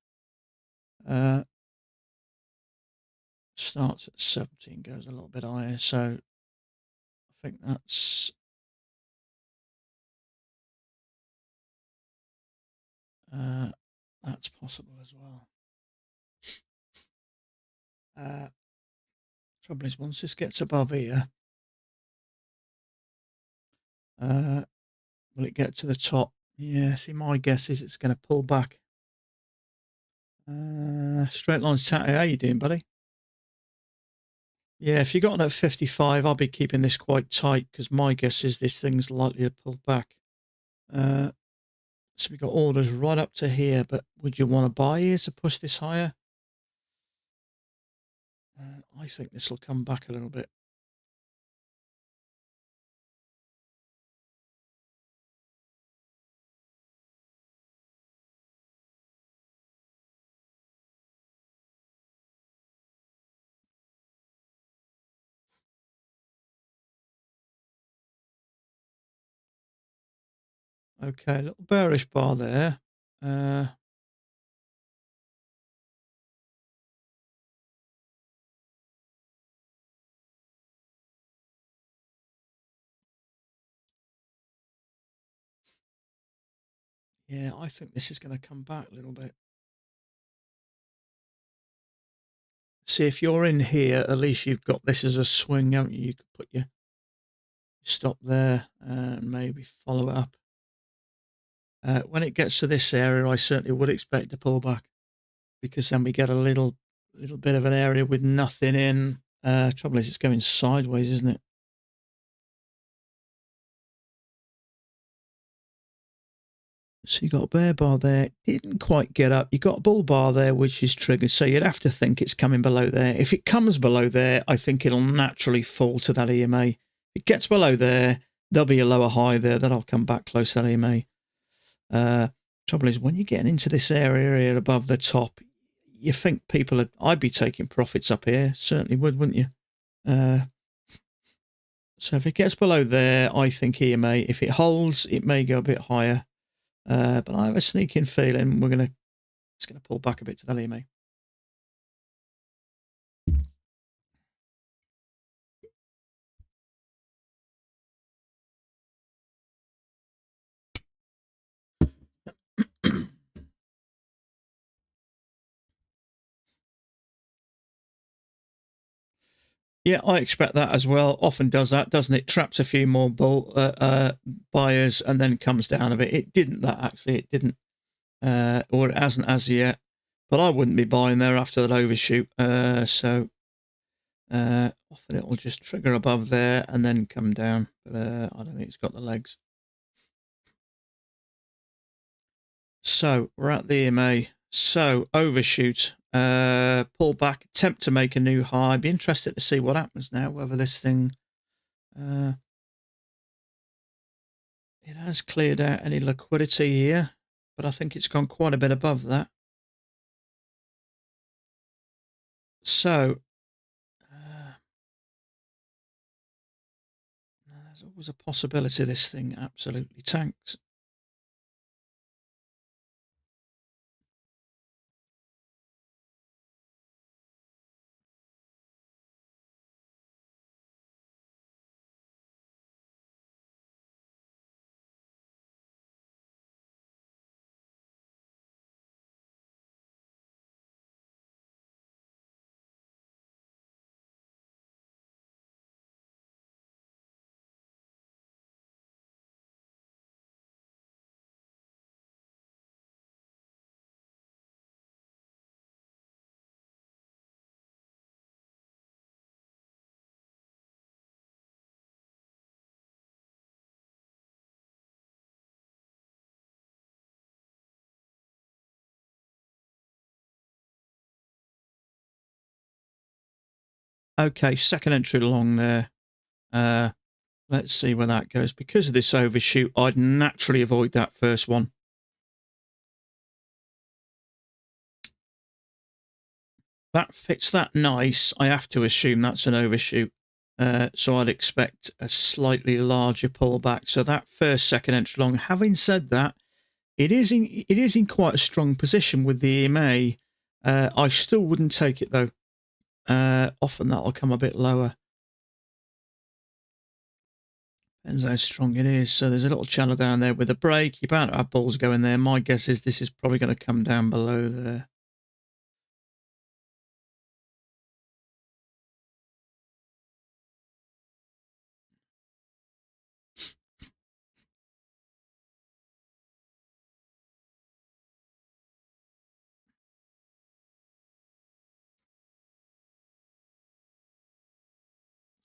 Starts at 70 and goes a little bit higher, so I think that's possible as well. Trouble is, once this gets above here, will it get to the top? Yeah, see, my guess is it's going to pull back. Straight line Saturday, how you doing, buddy? Yeah, if you got on at 55, I'll be keeping this quite tight, because my guess is this thing's likely to pull back. So we got orders right up to here, but would you want to buy here to push this higher? I think this will come back a little bit. Okay, a little bearish bar there. Yeah, I think this is going to come back a little bit. See, if you're in here, at least you've got this as a swing, haven't you? You could put your stop there and maybe follow it up. When it gets to this area, I certainly would expect to pull back, because then we get a little bit of an area with nothing in. Trouble is, it's going sideways, isn't it? So you got a bear bar there, didn't quite get up. You got a bull bar there, which is triggered. So you'd have to think it's coming below there. If it comes below there, I think it'll naturally fall to that EMA. If it gets below there, there'll be a lower high there. Then I'll come back close to that EMA. Trouble is, when you're getting into this area here above the top, you think I'd be taking profits up here. Certainly would, wouldn't you? So if it gets below there, I think EMA. If it holds, it may go a bit higher. But I have a sneaking feeling we're going to It's going to pull back a bit to the EMA. Yeah, I expect that as well. Often does that, doesn't it? Traps a few more buyers and then comes down a bit. It didn't that actually. It didn't, or it hasn't as yet. But I wouldn't be buying there after that overshoot. So often it will just trigger above there and then come down. But I don't think it's got the legs. So we're at the EMA. So overshoot, pull back, attempt to make a new high. Be interested to see what happens now, whether this thing, it has cleared out any liquidity here, but I think it's gone quite a bit above that. So there's always a possibility this thing absolutely tanks. Okay, second entry along there. Let's see where that goes. Because of this overshoot, I'd naturally avoid that first one. That fits that nice. I have to assume that's an overshoot. So I'd expect a slightly larger pullback. So that first second entry long. Having said that, it is in quite a strong position with the EMA. I still wouldn't take it though. Often that'll come a bit lower. Depends how strong it is. So there's a little channel down there with a break. You're bound to have balls going there. My guess is this is probably going to come down below there.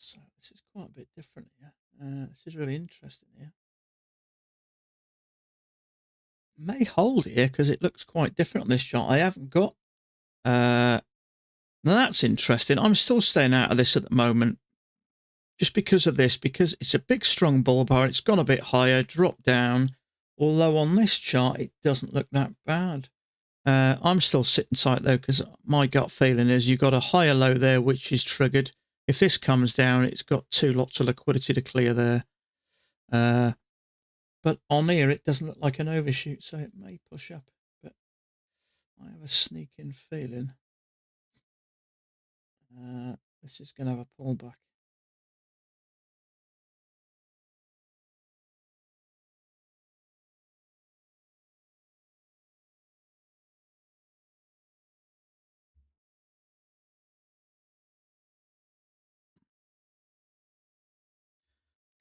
So this is quite a bit different here. This is really interesting here. May hold here because it looks quite different on this chart. I haven't got. Now that's interesting. I'm still staying out of this at the moment, just because of this, because it's a big strong bull bar. It's gone a bit higher, dropped down. Although on this chart it doesn't look that bad. I'm still sitting tight though because my gut feeling is you've got a higher low there which is triggered. If this comes down, it's got two lots of liquidity to clear there. But on here, it doesn't look like an overshoot, so it may push up. But I have a sneaking feeling this is going to have a pullback.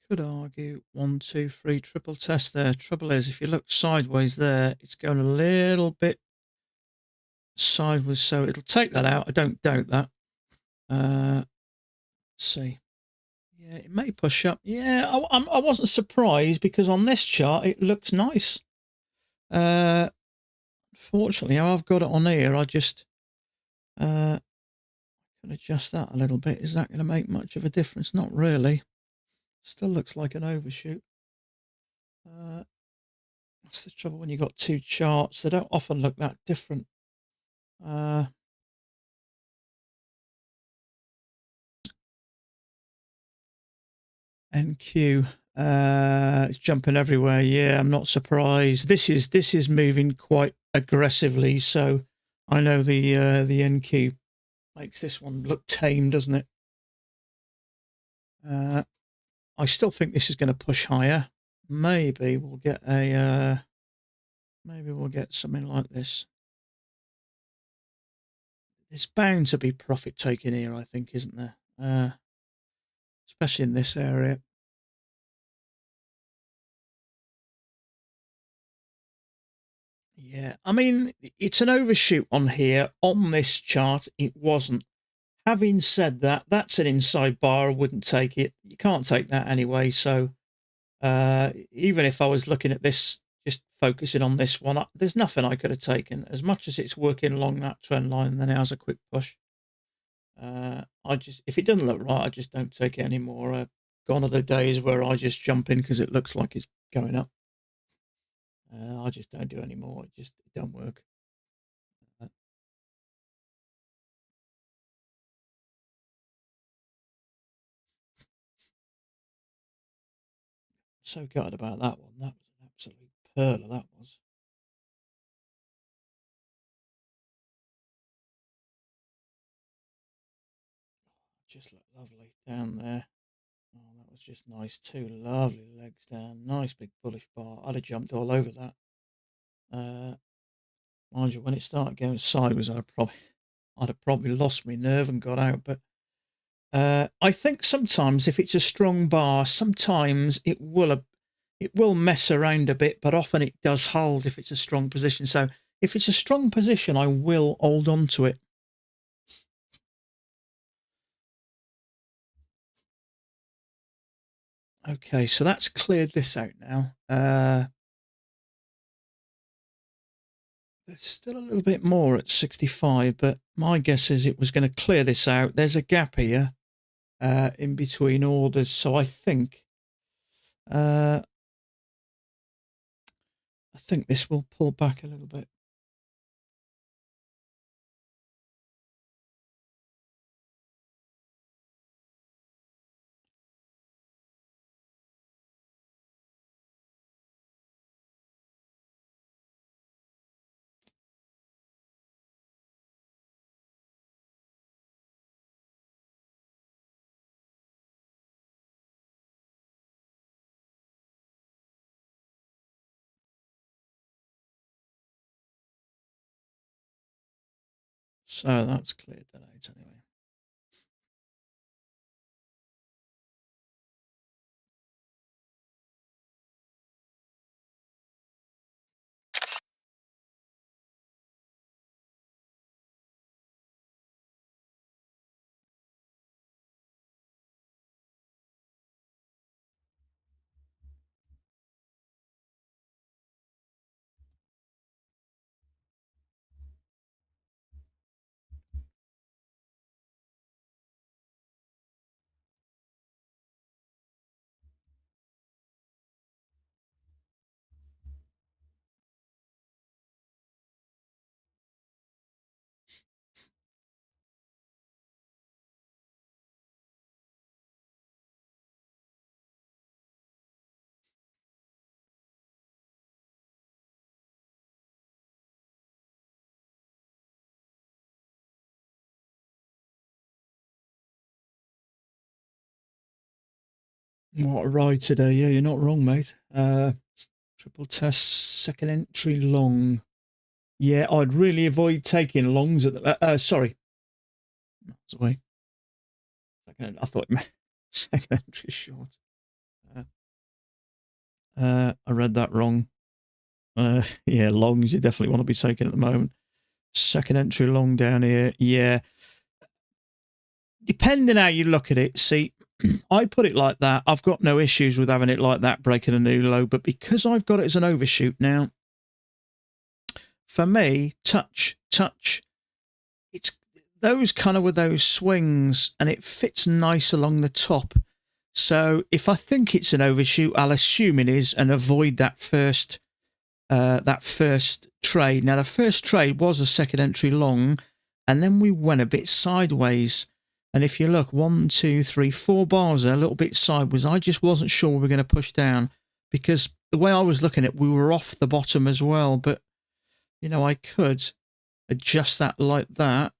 Could argue 1, 2, 3 triple test there. Trouble is, if you look sideways there, it's going a little bit sideways, so it'll take that out. I don't doubt that. Let's see. Yeah, it may push up. Yeah, I wasn't surprised because on this chart it looks nice. Fortunately, how I've got it on here, I just can adjust that a little bit. Is that going to make much of a difference? Not really. Still looks like an overshoot. That's the trouble when you've got two charts. They don't often look that different. NQ. It's jumping everywhere. Yeah, I'm not surprised. This is moving quite aggressively, so I know the NQ makes this one look tame, doesn't it? I still think this is going to push higher. Maybe we'll get a maybe we'll get something like this. There's bound to be profit taken here, I think, isn't there? Especially in this area. Yeah, I mean, it's an overshoot on here. On this chart, it wasn't. Having said that, that's an inside bar. I wouldn't take it. You can't take that anyway. So even if I was looking at this, just focusing on this one, there's nothing I could have taken. As much as it's working along that trend line, then it has a quick push. If it doesn't look right, I just don't take it anymore. Gone are the days where I just jump in because it looks like it's going up. I just don't do it anymore. It don't work. So gutted about that one. That was an absolute pearler, that was. Just looked lovely down there. Oh, that was just nice. Two lovely legs down. Nice big bullish bar. I'd have jumped all over that. Mind you, when it started going sideways, I'd have probably lost my nerve and got out. But I think sometimes if it's a strong bar, sometimes it will mess around a bit, but often it does hold if it's a strong position. So if it's a strong position, I will hold on to it. Okay, so that's cleared this out now. There's still a little bit more at 65, but my guess is it was going to clear this out. There's a gap here in between orders, so I think this will pull back a little bit. So that's cleared that out anyway. What a ride today. Yeah, you're not wrong, mate. Triple test, second entry long. Yeah, I'd really avoid taking longs at the... sorry. That's away. I thought second entry short. I read that wrong. Yeah, longs you definitely want to be taking at the moment. Second entry long down here. Yeah. Depending how you look at it, see, I put it like that. I've got no issues with having it like that, breaking a new low. But because I've got it as an overshoot now, for me, touch, it's those kind of with those swings, and it fits nice along the top. So if I think it's an overshoot, I'll assume it is and avoid that first trade. Now, the first trade was a second entry long, and then we went a bit sideways. And if you look, 1, 2, 3, 4 bars there, a little bit sideways. I just wasn't sure we were going to push down because the way I was looking at it, we were off the bottom as well. But, you know, I could adjust that like that.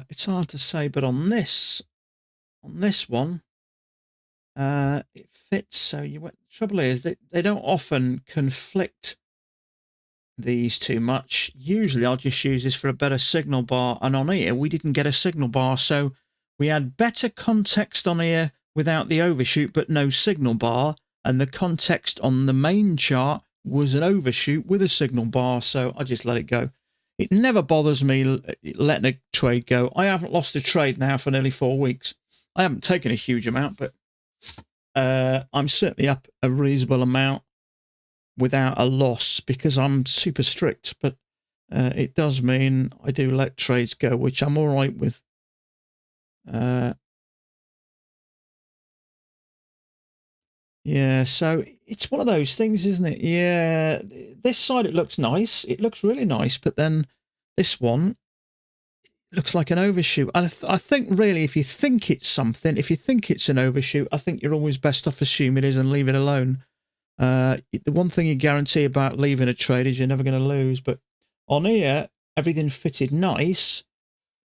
It's hard to say, but on this one, it fits. So the trouble is that they don't often conflict these too much. Usually I'll just use this for a better signal bar, and on here we didn't get a signal bar, so we had better context on here without the overshoot but no signal bar, and the context on the main chart was an overshoot with a signal bar, so I just let it go. It never bothers me letting a trade go. I haven't lost a trade now for nearly 4 weeks. I haven't taken a huge amount, but I'm certainly up a reasonable amount without a loss because I'm super strict, but it does mean I do let trades go, which I'm all right with. Yeah, so it's one of those things, isn't it? Yeah, this side it looks nice. It looks really nice, but then this one looks like an overshoot. And I think really if you think it's something, if you think it's an overshoot, I think you're always best off assuming it is and leave it alone. The one thing you guarantee about leaving a trade is you're never going to lose. But on here, everything fitted nice,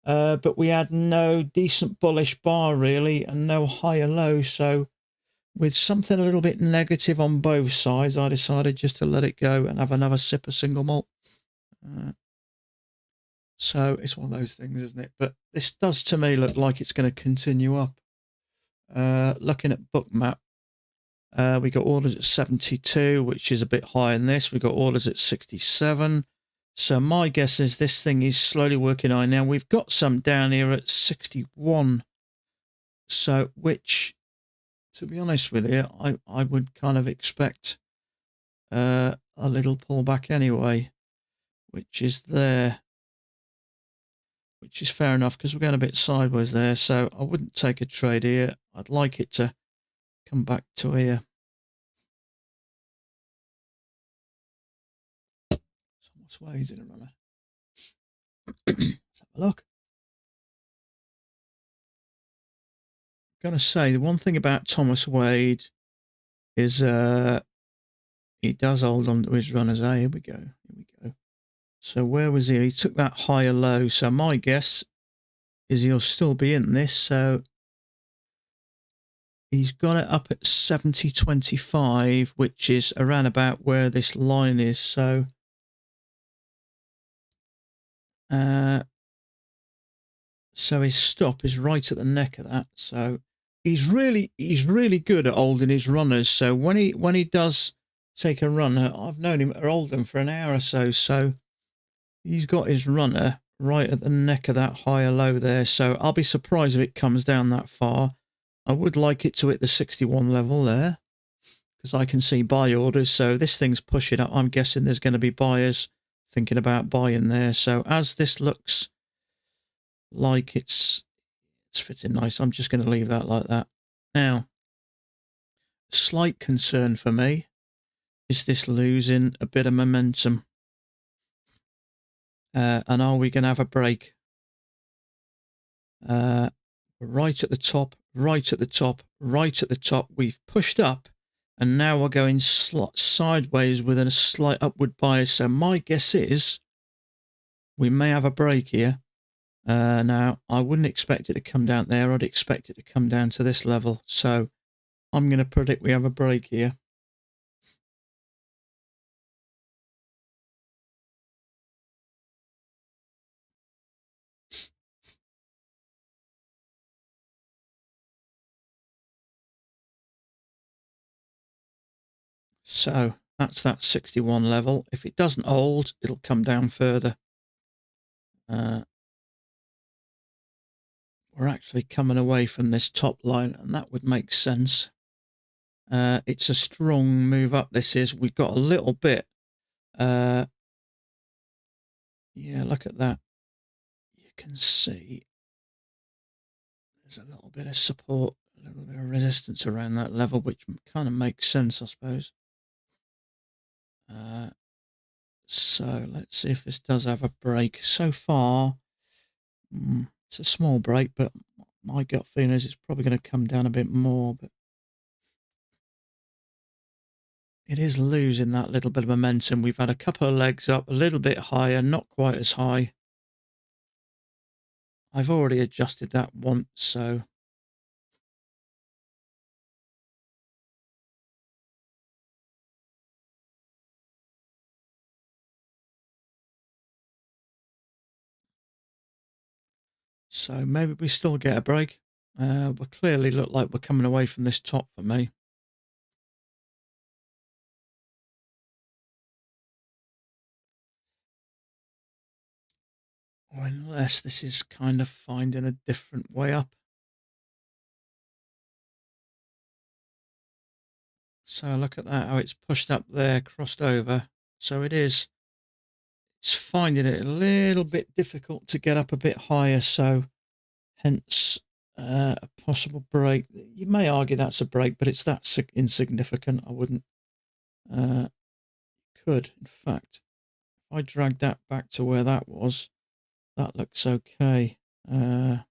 but we had no decent bullish bar really and no high or low. So with something a little bit negative on both sides, I decided just to let it go and have another sip of single malt. So it's one of those things, isn't it? But this does to me look like it's going to continue up. Looking at Bookmap, we got orders at 72, which is a bit higher than this. We got orders at 67. So my guess is this thing is slowly working on. Now we've got some down here at 61. So which, to be honest with you, I would kind of expect a little pullback anyway, which is there. Which is fair enough because we're going a bit sideways there. So I wouldn't take a trade here. I'd like it to come back to here. Thomas Wade's in a runner. Let's have a look. I'm going to say the one thing about Thomas Wade is he does hold on to his runners. Here we go. Here we go. So where was he? He took that higher low. So my guess is he'll still be in this. So he's got it up at 70.25, which is around about where this line is. So his stop is right at the neck of that. So he's really good at holding his runners. So when he does take a runner, I've known him to hold them for an hour or so. So he's got his runner right at the neck of that higher low there. So I'll be surprised if it comes down that far. I would like it to hit the 61 level there because I can see buy orders. So this thing's pushing up. I'm guessing there's going to be buyers thinking about buying there. So as this looks like it's fitting nice, I'm just going to leave that like that. Now, slight concern for me is this losing a bit of momentum. And are we going to have a break? Right at the top, right at the top, right at the top. We've pushed up and now we're going sideways with a slight upward bias. So my guess is we may have a break here. Now, I wouldn't expect it to come down there. I'd expect it to come down to this level. So I'm going to predict we have a break here. So that's that 61 level. If it doesn't hold, it'll come down further. We're actually coming away from this top line, and that would make sense. It's a strong move up, this is. We've got a little bit. Yeah, look at that. You can see there's a little bit of support, a little bit of resistance around that level, which kind of makes sense, I suppose. So let's see if this does have a break. So far, It's a small break, but my gut feeling is it's probably going to come down a bit more. But it is losing that little bit of momentum. We've had a couple of legs up, a little bit higher, not quite as high. I've already adjusted that once, so maybe we still get a break. We clearly look like we're coming away from this top for me. Or unless this is kind of finding a different way up. So look at that, how it's pushed up there, crossed over. So it's finding it a little bit difficult to get up a bit higher. So hence a possible break. You may argue that's a break, but it's that insignificant. I wouldn't. Could, in fact, if I drag that back to where that was, that looks okay. We're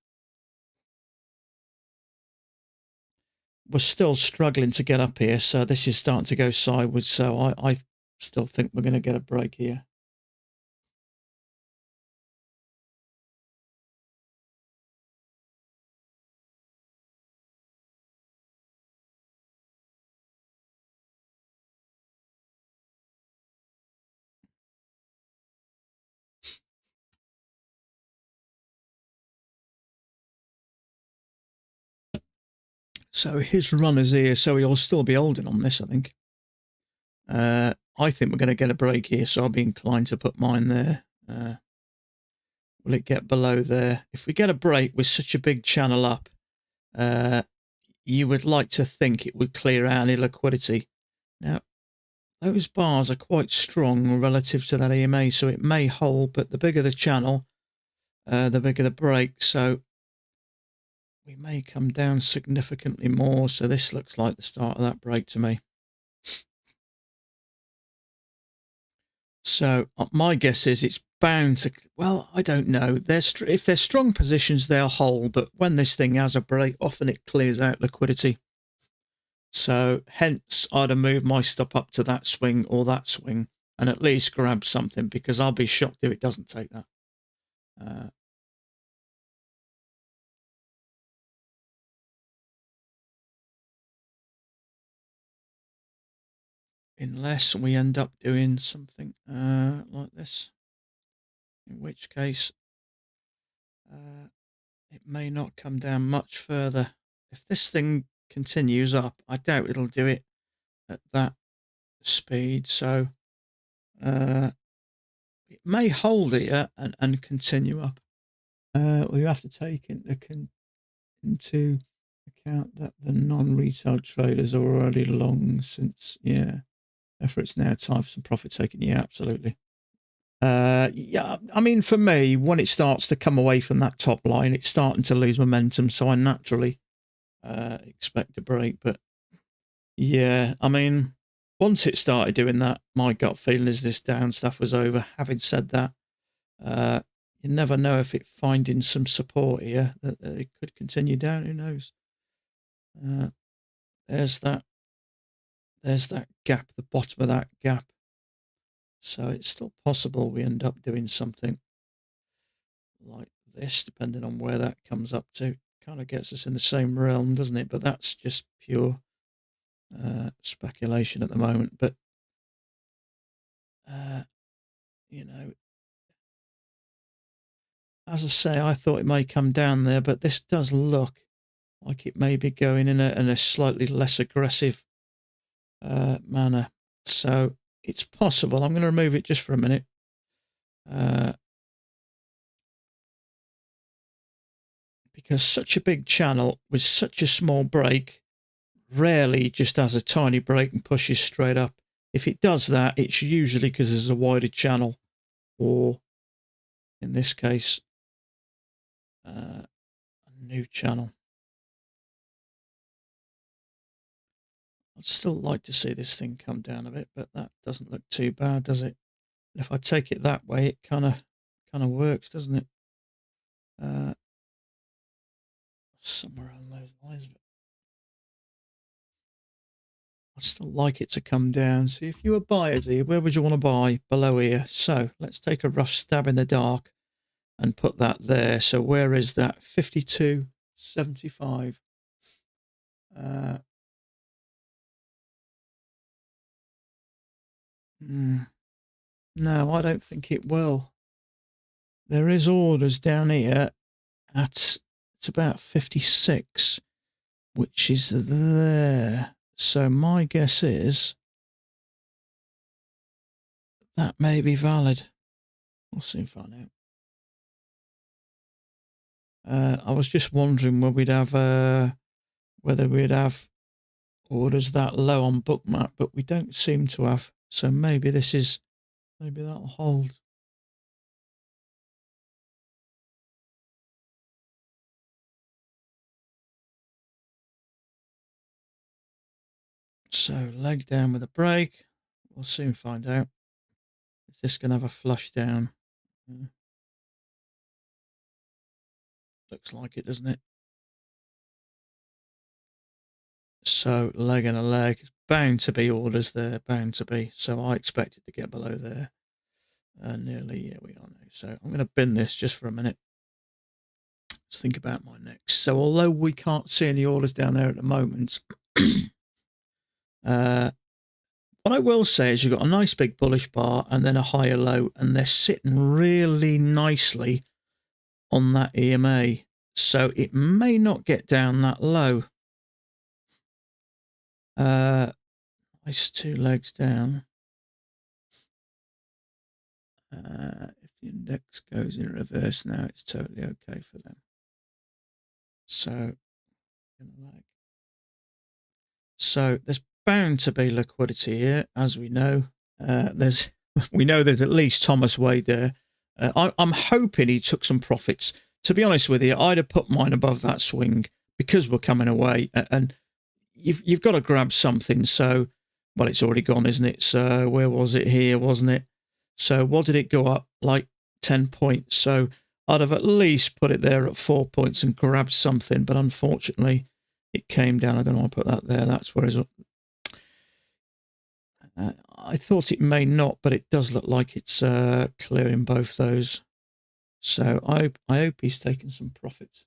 still struggling to get up here, so this is starting to go sideways. So I still think we're going to get a break here. So his run is here, so he'll still be holding on this, I think. I think we're going to get a break here, so I'll be inclined to put mine there. Will it get below there? If we get a break with such a big channel up, you would like to think it would clear out illiquidity. Now, those bars are quite strong relative to that EMA, so it may hold, but the bigger the channel, the bigger the break. So we may come down significantly more. So this looks like the start of that break to me. So my guess is it's bound to, well, I don't know. If they're strong positions, they'll hold. But when this thing has a break, often it clears out liquidity. So hence I'd have moved my stop up to that swing or that swing and at least grab something, because I'll be shocked if it doesn't take that. Unless we end up doing something like this, in which case it may not come down much further. If this thing continues up, I doubt it'll do it at that speed. So it may hold here and continue up. Well, you have to take into account that the non-retail traders are already long since, yeah. Therefore, it's now time for some profit taking. Yeah, absolutely. Yeah, I mean, for me, when it starts to come away from that top line, it's starting to lose momentum. So I naturally expect a break. But yeah, I mean, once it started doing that, my gut feeling is this down stuff was over. Having said that, you never know if it finding some support here that it could continue down. Who knows? There's that gap, the bottom of that gap. So it's still possible we end up doing something like this, depending on where that comes up to. Kind of gets us in the same realm, doesn't it? But that's just pure speculation at the moment. But, you know, as I say, I thought it may come down there, but this does look like it may be going in a slightly less aggressive manner. So it's possible. I'm going to remove it just for a minute. Because such a big channel with such a small break rarely just has a tiny break and pushes straight up. If it does that, it's usually because there's a wider channel, or in this case, a new channel. I'd still like to see this thing come down a bit, but that doesn't look too bad, does it? And if I take it that way, it kind of works, doesn't it? somewhere on those lines. I'd still like it to come down. So if you were buyers here, where would you want to buy? Below here. So let's take a rough stab in the dark and put that there. So where is that? 52.75. No, I don't think it will. There is orders down here at, it's about 56, which is there. So my guess is that may be valid. We'll soon find out. I was just wondering whether we'd have orders that low on Bookmap, but we don't seem to have. So maybe that'll hold. So leg down with a break. We'll soon find out. Is this going to have a flush down? Looks like it, doesn't it? So leg and a leg. It's bound to be orders there, bound to be. So I expect it to get below there. Nearly, yeah, we are now. So I'm going to bin this just for a minute. Let's think about my next. So although we can't see any orders down there at the moment, what I will say is you've got a nice big bullish bar and then a higher low, and they're sitting really nicely on that EMA. So it may not get down that low. Nice 2 legs down. If the index goes in reverse now, it's totally okay for them. So there's bound to be liquidity here, as we know. We know there's at least Thomas Wade there. I'm hoping he took some profits. To be honest with you, I'd have put mine above that swing because we're coming away, and you've got to grab something. So, well, it's already gone, isn't it? So where was it? Here, wasn't it? So what did it go up? Like 10 points. So I'd have at least put it there at 4 points and grabbed something, but unfortunately it came down. I don't know why I put that there. That's where it's up. I thought it may not, but it does look like it's clearing both those. So I hope he's taken some profits.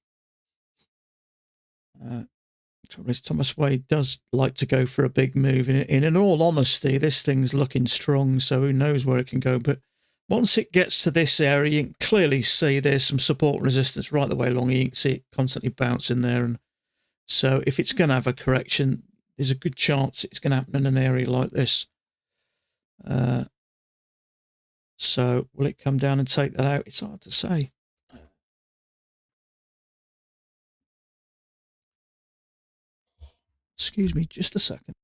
Thomas Wade does like to go for a big move. In all honesty, this thing's looking strong, so who knows where it can go. But once it gets to this area, you can clearly see there's some support resistance right the way along. You can see it constantly bouncing there. And so if it's going to have a correction, there's a good chance it's going to happen in an area like this. So will it come down and take that out? It's hard to say. Excuse me, just a second.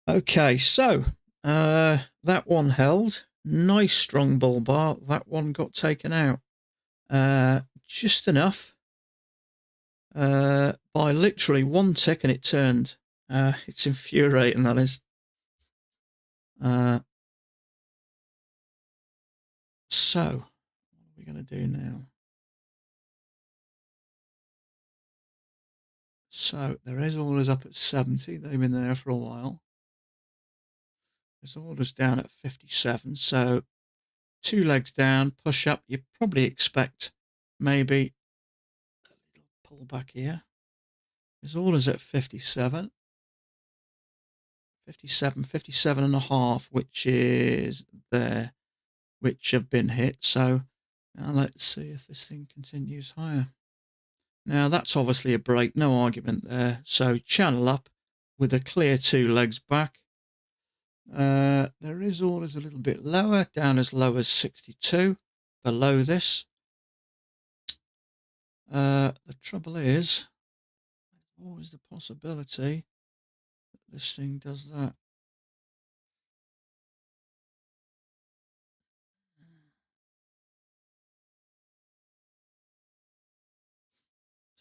Okay, so that one held. Nice strong bull bar. That one got taken out. Just enough. By literally 1 tick and it turned. It's infuriating, that is. So, what are we going to do now? So, there is orders up at 70. They've been there for a while. There's orders down at 57. So, 2 legs down, push up. You probably expect maybe a little pull back here. There's orders at 57. 57, 57 and a half, which is there, which have been hit. So now let's see if this thing continues higher. Now that's obviously a break, no argument there. So channel up with a clear 2 legs back. There is orders a little bit lower, down as low as 62 below this. The trouble is, there's always the possibility that this thing does that.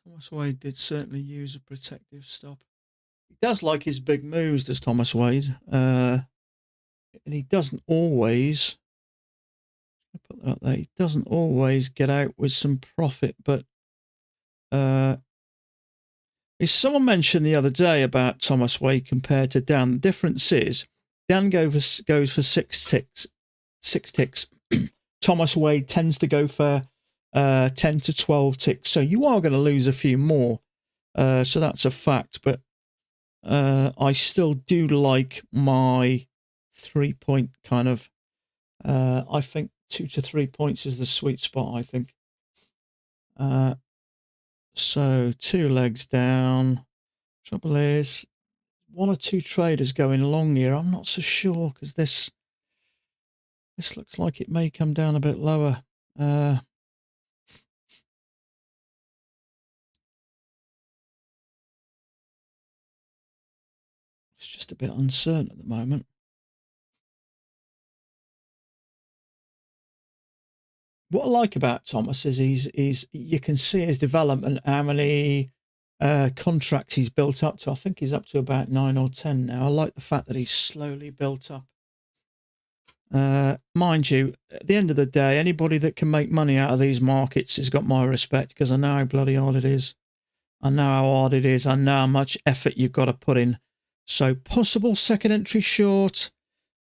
Thomas Wade did certainly use a protective stop. He does like his big moves, does Thomas Wade. And he doesn't always, I'll put that up there, he doesn't always get out with some profit, but someone mentioned the other day about Thomas Wade compared to Dan. The difference is Dan goes for 6 ticks. Thomas Wade tends to go for 10 to 12 ticks. So you are going to lose a few more. So that's a fact. But I still do like my 3-point kind of, I think 2 to 3 points is the sweet spot, I think. So 2 legs down. Trouble is, 1 or 2 traders going long here. I'm not so sure because this looks like it may come down a bit lower. It's just a bit uncertain at the moment. What I like about Thomas is he's you can see his development, how many contracts he's built up to. I think he's up to about 9 or 10 now. I like the fact that he's slowly built up. Mind you, at the end of the day, anybody that can make money out of these markets has got my respect because I know how bloody hard it is. I know how hard it is. I know how much effort you've got to put in. So possible second entry short.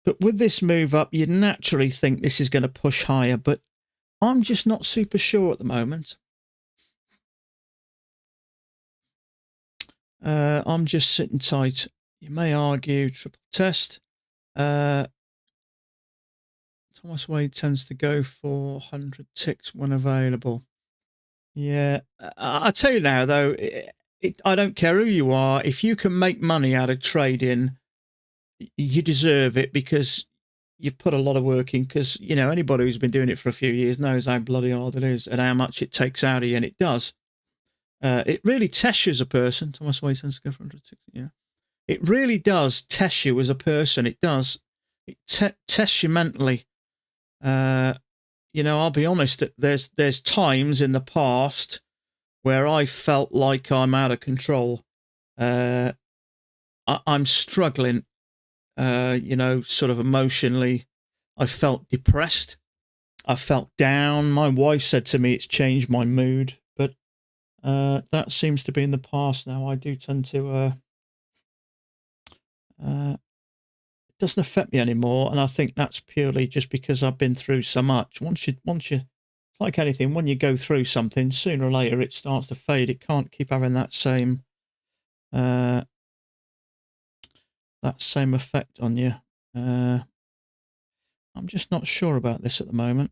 But with this move up, you'd naturally think this is going to push higher. But I'm just not super sure at the moment. I'm just sitting tight. You may argue triple test. Thomas Wade tends to go for 100 ticks when available. Yeah, I tell you now, though, I don't care who you are. If you can make money out of trading, you deserve it because you've put a lot of work in. Because, you know, anybody who's been doing it for a few years knows how bloody hard it is and how much it takes out of you, and it does. It really tests you as a person. Thomas Wade tends to go for 100 ticks. Yeah, it really does test you as a person. It does. It tests you mentally. You know, I'll be honest. There's times in the past where I felt like I'm out of control. I'm struggling. You know, sort of emotionally. I felt depressed. I felt down. My wife said to me, "It's changed my mood," but that seems to be in the past now. I do tend to. It doesn't affect me anymore, and I think that's purely just because I've been through so much. Once you, it's like anything. When you go through something, sooner or later it starts to fade. It can't keep having that same effect on you. I'm just not sure about this at the moment.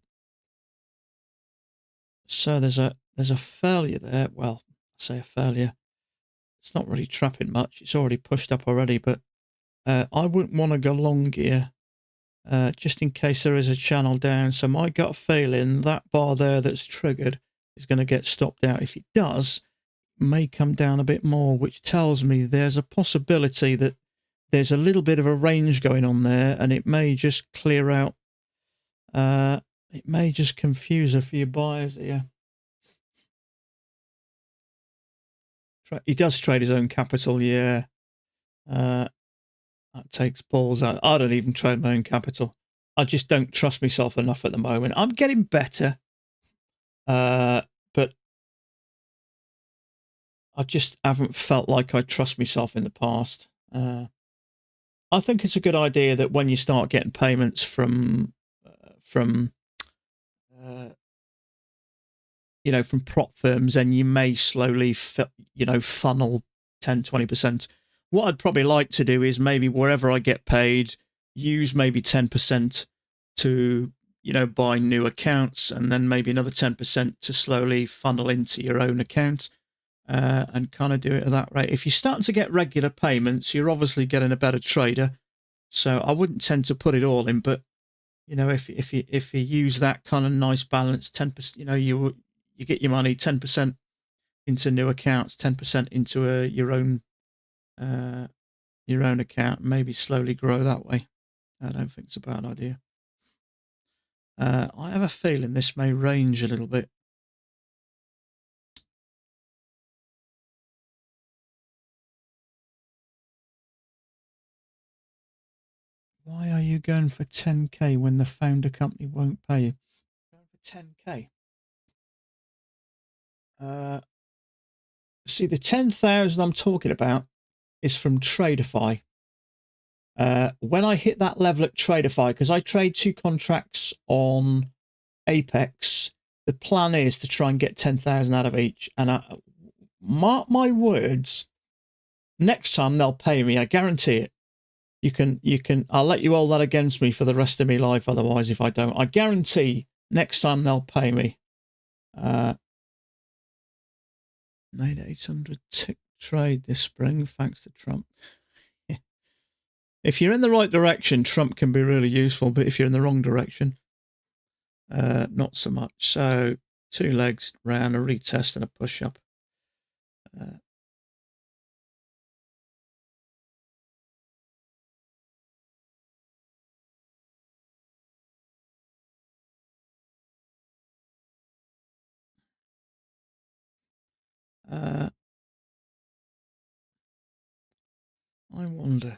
So there's a failure there. Well, I say a failure. It's not really trapping much. It's already pushed up already, but I wouldn't want to go long here just in case there is a channel down. So my gut feeling, that bar there that's triggered is going to get stopped out. If it does, it may come down a bit more, which tells me there's a possibility that there's a little bit of a range going on there, and it may just clear out. It may just confuse a few buyers here. He does trade his own capital, yeah. That takes balls out. I don't even trade my own capital. I just don't trust myself enough at the moment. I'm getting better, but I just haven't felt like I trust myself in the past. I think it's a good idea that when you start getting payments from you know, from prop firms, and you may slowly, you know, funnel 10, 20% what I'd probably like to do is maybe wherever I get paid, use maybe 10% to, buy new accounts, and then maybe another 10% to slowly funnel into your own account, and kind of do it at that rate. If you start to get regular payments, you're obviously getting a better trader. So I wouldn't tend to put it all in, but if you use that kind of nice balance, 10%, you get your money, 10% into new accounts, 10% into your own account, maybe slowly grow that way. I don't think it's a bad idea. I have a feeling this may range a little bit. Why are you going for 10K when the founder company won't pay you? Going for 10K. See, the 10,000 I'm talking about is from Traderify. When I hit that level at Traderify, because I trade 2 contracts on Apex, the plan is to try and get 10,000 out of each. And mark my words, next time they'll pay me. I guarantee it. You can. I'll let you hold that against me for the rest of my life. Otherwise, if I don't, I guarantee next time they'll pay me. Made 800 tick trade this spring thanks to Trump. If you're in the right direction, Trump can be really useful, but if you're in the wrong direction, not so much. So 2 legs round, a retest and a push-up. I wonder.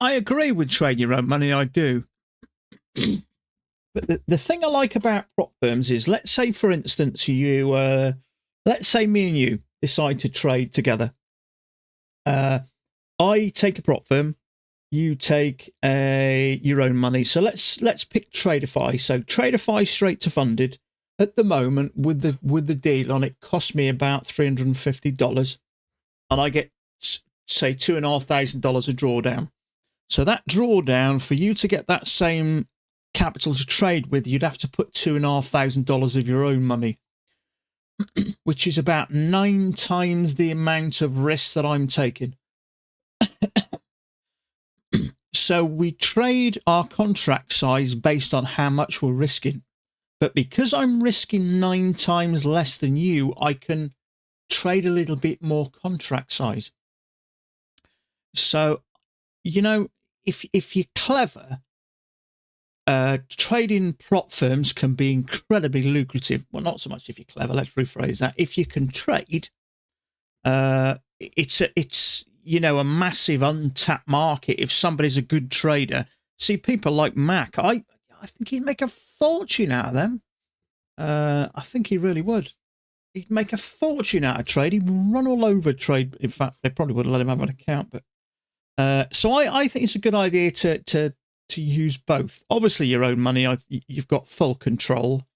I agree with trade your own money, I do. But the thing I like about prop firms is, let's say, for instance, let's say me and you decide to trade together. I take a prop firm, you take your own money. So let's pick Traderify. So Traderify straight to funded at the moment with the deal on it cost me about $350, and I get, say, $2,500 a drawdown. So that drawdown, for you to get that same capital to trade with, you'd have to put $2,500 of your own money, which is about 9 times the amount of risk that I'm taking. So we trade our contract size based on how much we're risking. But because I'm risking 9 times less than you, I can trade a little bit more contract size. So, if you're clever, trading prop firms can be incredibly lucrative. Well, not so much if you're clever. Let's rephrase that. If you can trade, it's a massive untapped market. If somebody's a good trader, see people like Mac, I think he'd make a fortune out of them. I think he really would. He'd make a fortune out of trade. He'd run all over trade. In fact, they probably wouldn't let him have an account. But so I think it's a good idea to use both. Obviously, your own money, you've got full control.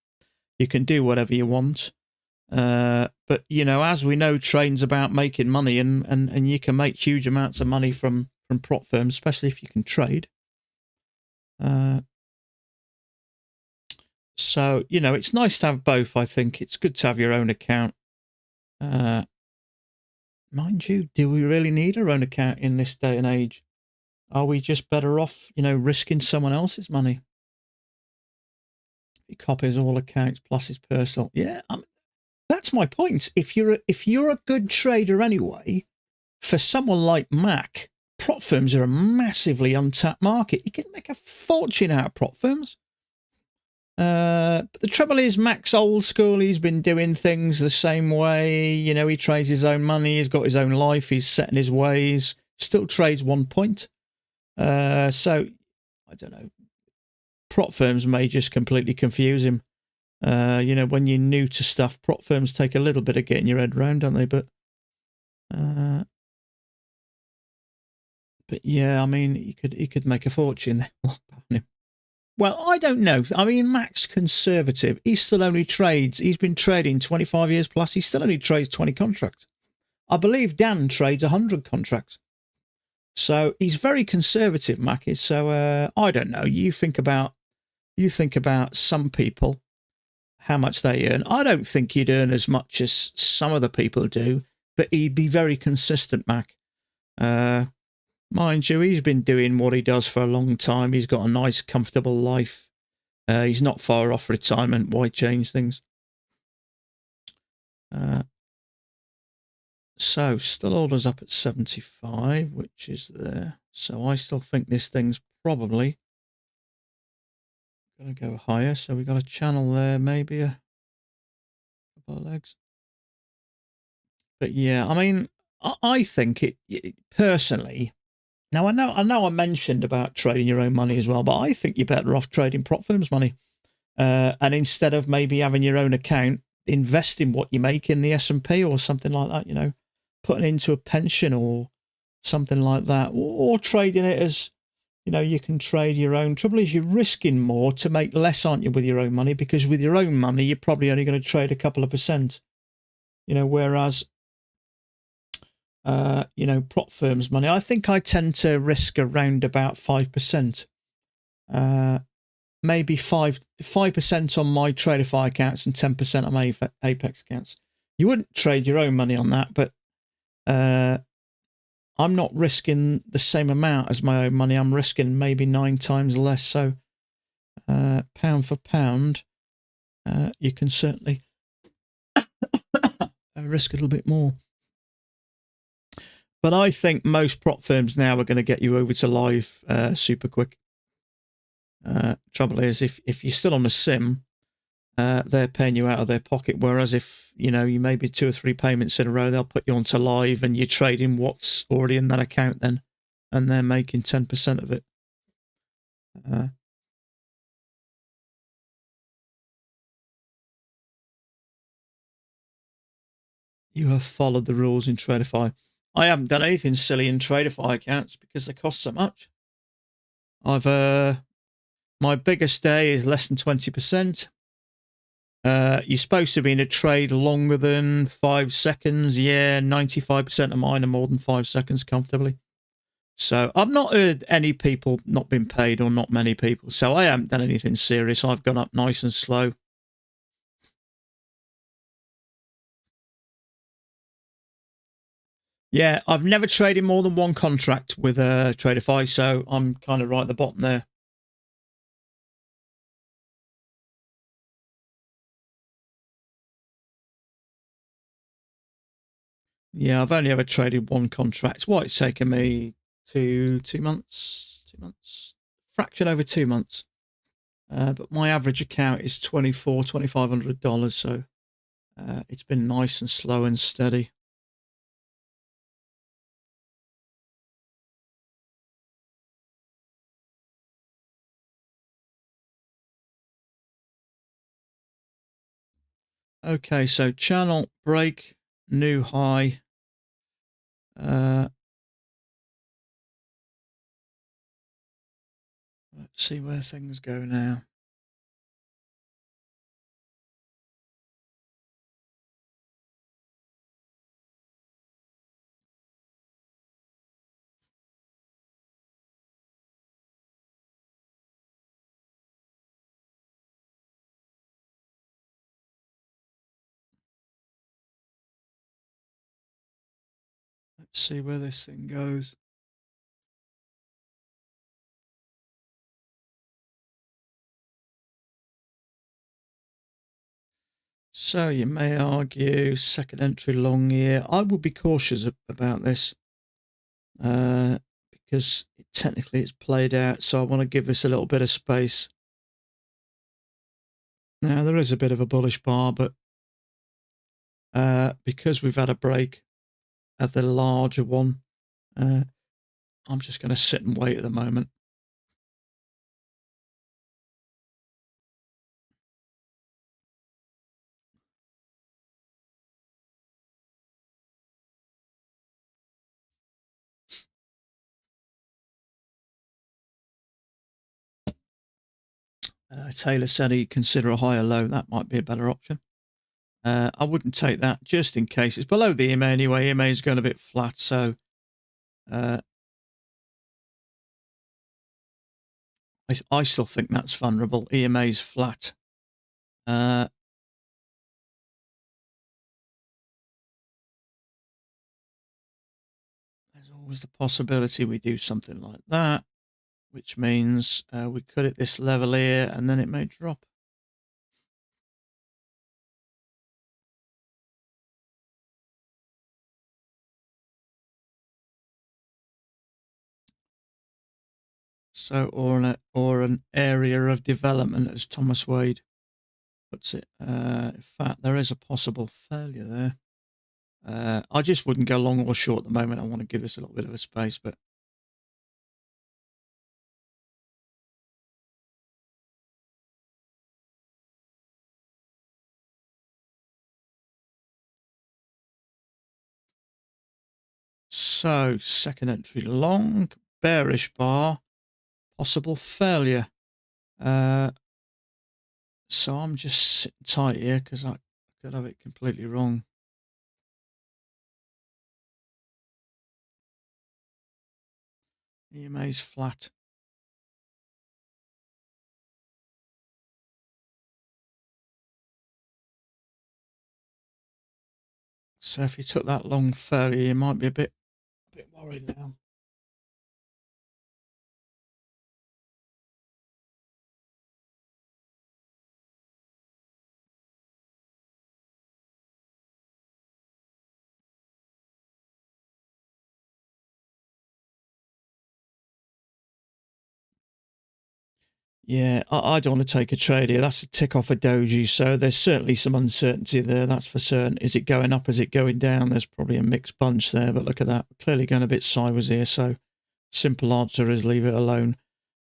You can do whatever you want. But as we know, trading's about making money, and you can make huge amounts of money from prop firms, especially if you can trade. So it's nice to have both. I think it's good to have your own account. Mind you, do we really need our own account in this day and age? Are we just better off, risking someone else's money? He copies all accounts plus his personal. Yeah, that's my point. If you're a good trader anyway, for someone like Mac, prop firms are a massively untapped market. You can make a fortune out of prop firms. But the trouble is, Mac's old school. He's been doing things the same way. He trades his own money. He's got his own life. He's set in his ways. Still trades 1 point. So I don't know, prop firms may just completely confuse him. You know, when you're new to stuff, prop firms take a little bit of getting your head around, don't they? But yeah, I mean, he could make a fortune there. Well, I don't know. I mean, Mac's conservative. He still only trades. He's been trading 25 years plus. He still only trades 20 contracts. I believe Dan trades 100 contracts. So he's very conservative, Mac is. So I don't know. You think about some people, how much they earn. I don't think he'd earn as much as some of the people do, but he'd be very consistent, Mac. Mind you, he's been doing what he does for a long time. He's got a nice, comfortable life. He's not far off retirement. Why change things? So, still orders up at 75, which is there. So I still think this thing's probably going to go higher. So we got a channel there, maybe a couple of legs. But yeah, I mean, I think it personally. Now, I know I mentioned about trading your own money as well, but I think you're better off trading prop firms' money. And instead of maybe having your own account, invest in what you make in the S&P or something like that, you know, putting into a pension or something like that, or trading it as, you know, you can trade your own. Trouble is you're risking more to make less, aren't you, with your own money? Because with your own money, you're probably only going to trade a couple of %, you know, whereas you know, prop firms' money, I think I tend to risk around about 5%. Maybe 5% on my Traderify accounts and 10% on my Apex accounts. You wouldn't trade your own money on that, but I'm not risking the same amount as my own money. I'm risking maybe 9 times less. So pound for pound, you can certainly risk a little bit more. But I think most prop firms now are going to get you over to live super quick. Trouble is, if you're still on a sim, they're paying you out of their pocket. Whereas if, you know, you maybe 2 or 3 payments in a row, they'll put you onto live and you're trading what's already in that account then, and they're making 10% of it. You have followed the rules in Traderify. I haven't done anything silly in Traderify accounts because they cost so much. I've my biggest day is less than 20%. You're supposed to be in a trade longer than 5 seconds. Yeah, 95% of mine are more than 5 seconds comfortably. So I've not heard any people not been paid, or not many people. So I haven't done anything serious. I've gone up nice and slow. Yeah, I've never traded more than 1 contract with Traderify, so I'm kind of right at the bottom there. Yeah, I've only ever traded 1 contract. What, it's taken me 2 months, 2 months, fraction over 2 months. But my average account is $2,500, so it's been nice and slow and steady. Okay, so channel break, new high. Let's see where things go now. Let's see where this thing goes. So you may argue second entry long here. I would be cautious about this because technically it's played out. So I want to give this a little bit of space. Now there is a bit of a bullish bar, but because we've had a break at the larger one, I'm just going to sit and wait at the moment. Taylor said he'd consider a higher low. That might be a better option. I wouldn't take that just in case. It's below the EMA anyway. EMA is going a bit flat, so I still think that's vulnerable. EMA's flat. There's always the possibility we do something like that, which means we cut at this level here and then it may drop. So, or an area of development, as Thomas Wade puts it. In fact, there is a possible failure there. I just wouldn't go long or short at the moment. I want to give this a little bit of a space, but so second entry long, bearish bar, possible failure. So I'm just sitting tight here because I could have it completely wrong. EMA's flat. So if you took that long failure, you might be a bit worried now. Yeah, I don't want to take a trade here. That's a tick off a doji, so there's certainly some uncertainty there, that's for certain. Is it going up? Is it going down? There's probably a mixed bunch there, but look at that. Clearly going a bit sideways here, so simple answer is leave it alone.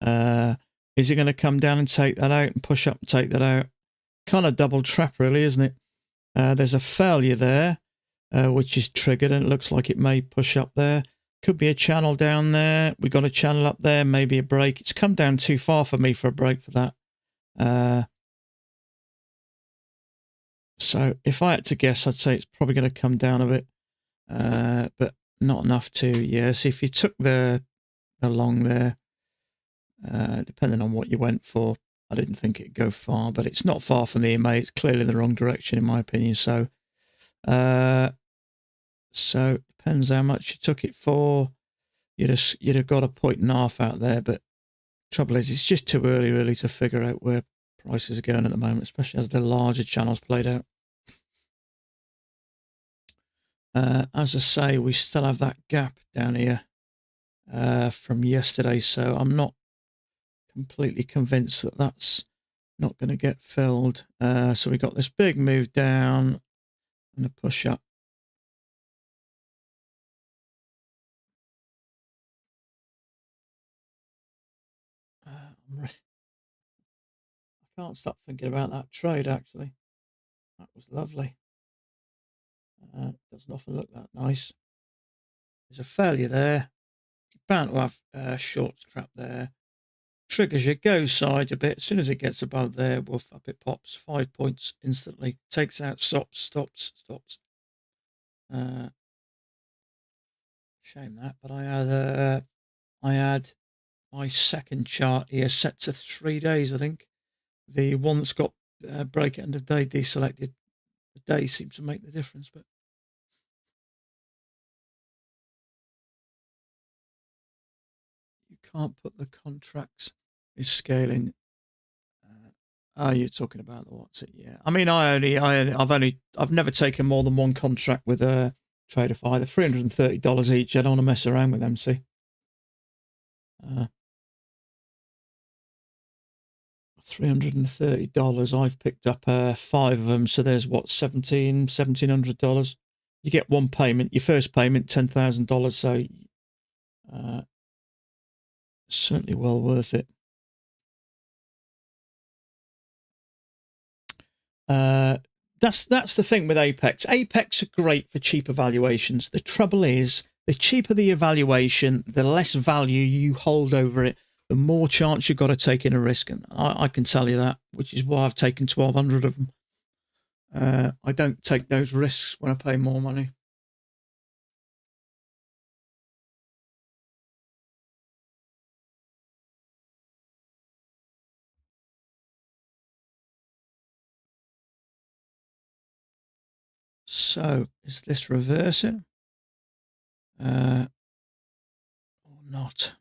Is it going to come down and take that out and push up and take that out? Kind of double trap, really, isn't it? There's a failure there, which is triggered, and it looks like it may push up there. Could be a channel down there. We got a channel up there, maybe a break. It's come down too far for me for a break for that. So if I had to guess, I'd say it's probably going to come down a bit, but not enough to. Yes, if you took the long there, depending on what you went for, I didn't think it'd go far, but it's not far from the EMA. It's clearly in the wrong direction, in my opinion. So, depends how much you took it for. You'd have got a 1.5 out there, but trouble is, it's just too early really to figure out where prices are going at the moment, especially as the larger channels played out. As I say, we still have that gap down here from yesterday, so I'm not completely convinced that that's not going to get filled. So we got this big move down and a push up. I can't stop thinking about that trade, actually. That was lovely. Doesn't often look that nice. There's a failure there. You're bound to have a short trap there. Triggers you, goes side a bit. As soon as it gets above there, woof, up it pops. 5 points instantly. Takes out, stops. Shame that, but I had my second chart here set to 3 days, I think. The one that's got break at end of day deselected. The day seems to make the difference, but you can't put the contracts is scaling. You're talking about the what's it? Yeah. I mean, I've never taken more than one contract with a trader for either $330 each. I don't want to mess around with them, see. $330. I've picked up 5 of them, so there's what, $1,700. You get one payment. Your first payment, $10,000. So certainly well worth it. That's the thing with Apex. Apex are great for cheap evaluations. The trouble is, the cheaper the evaluation, the less value you hold over it. the more chance you've got to take in a risk. And I can tell you that, which is why I've taken 1,200 of them. I don't take those risks when I pay more money. So, is this reversing? Or not?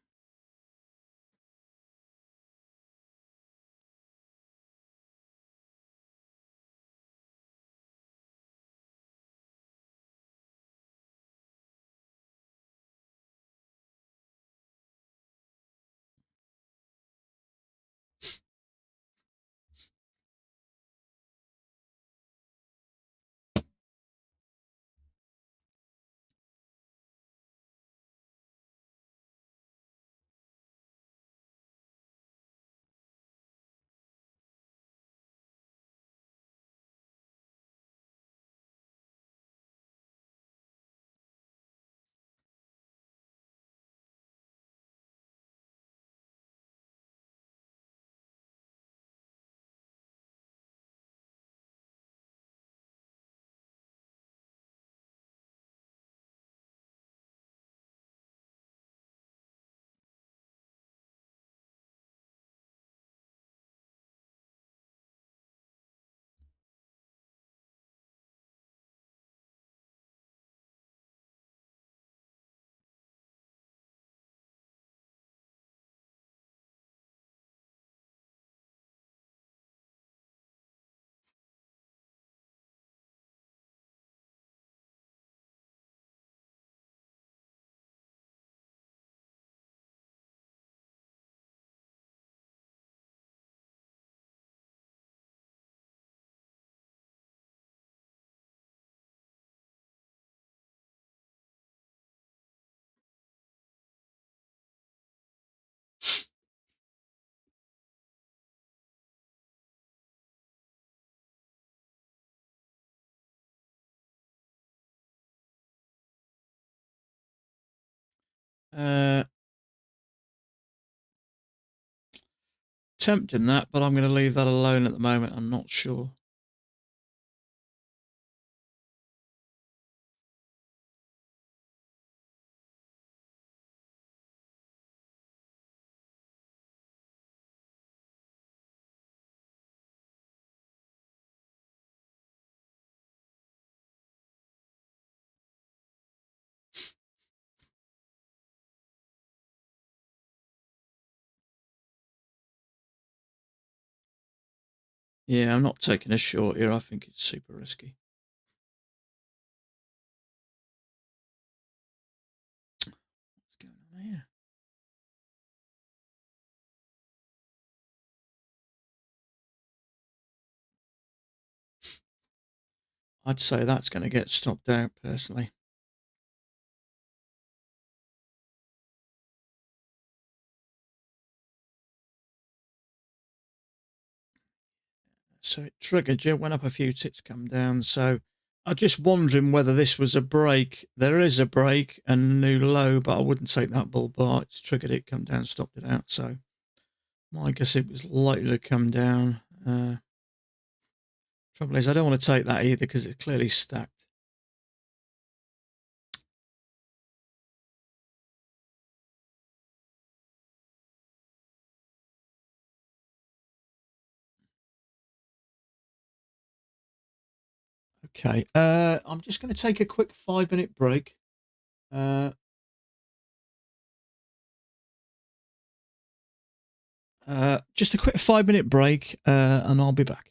Tempting that, but I'm going to leave that alone at the moment. I'm not sure. Yeah, I'm not taking a short here. I think it's super risky. What's going on here? I'd say that's going to get stopped out personally. So it triggered you, went up a few ticks, come down. So I'm just wondering whether this was a break. There is a break and a new low, but I wouldn't take that bull bar. It's triggered it, come down, stopped it out. So I guess it was likely to come down. Trouble is, I don't want to take that either because it's clearly stacked. Okay, I'm just going to take a quick 5-minute break. Just a quick 5-minute break, and I'll be back.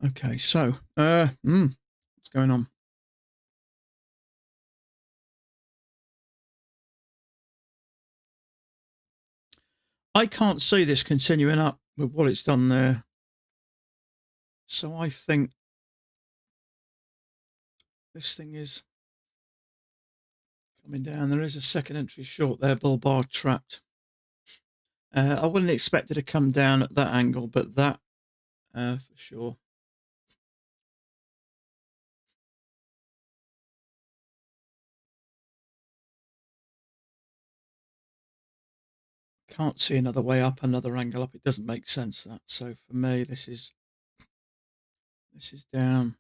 Okay, so, what's going on? I can't see this continuing up with what it's done there. So I think this thing is coming down. There is a second entry short there, bull bar trapped. I wouldn't expect it to come down at that angle, but that for sure. Can't see another way up, another angle up. It doesn't make sense, that. So for me, this is down.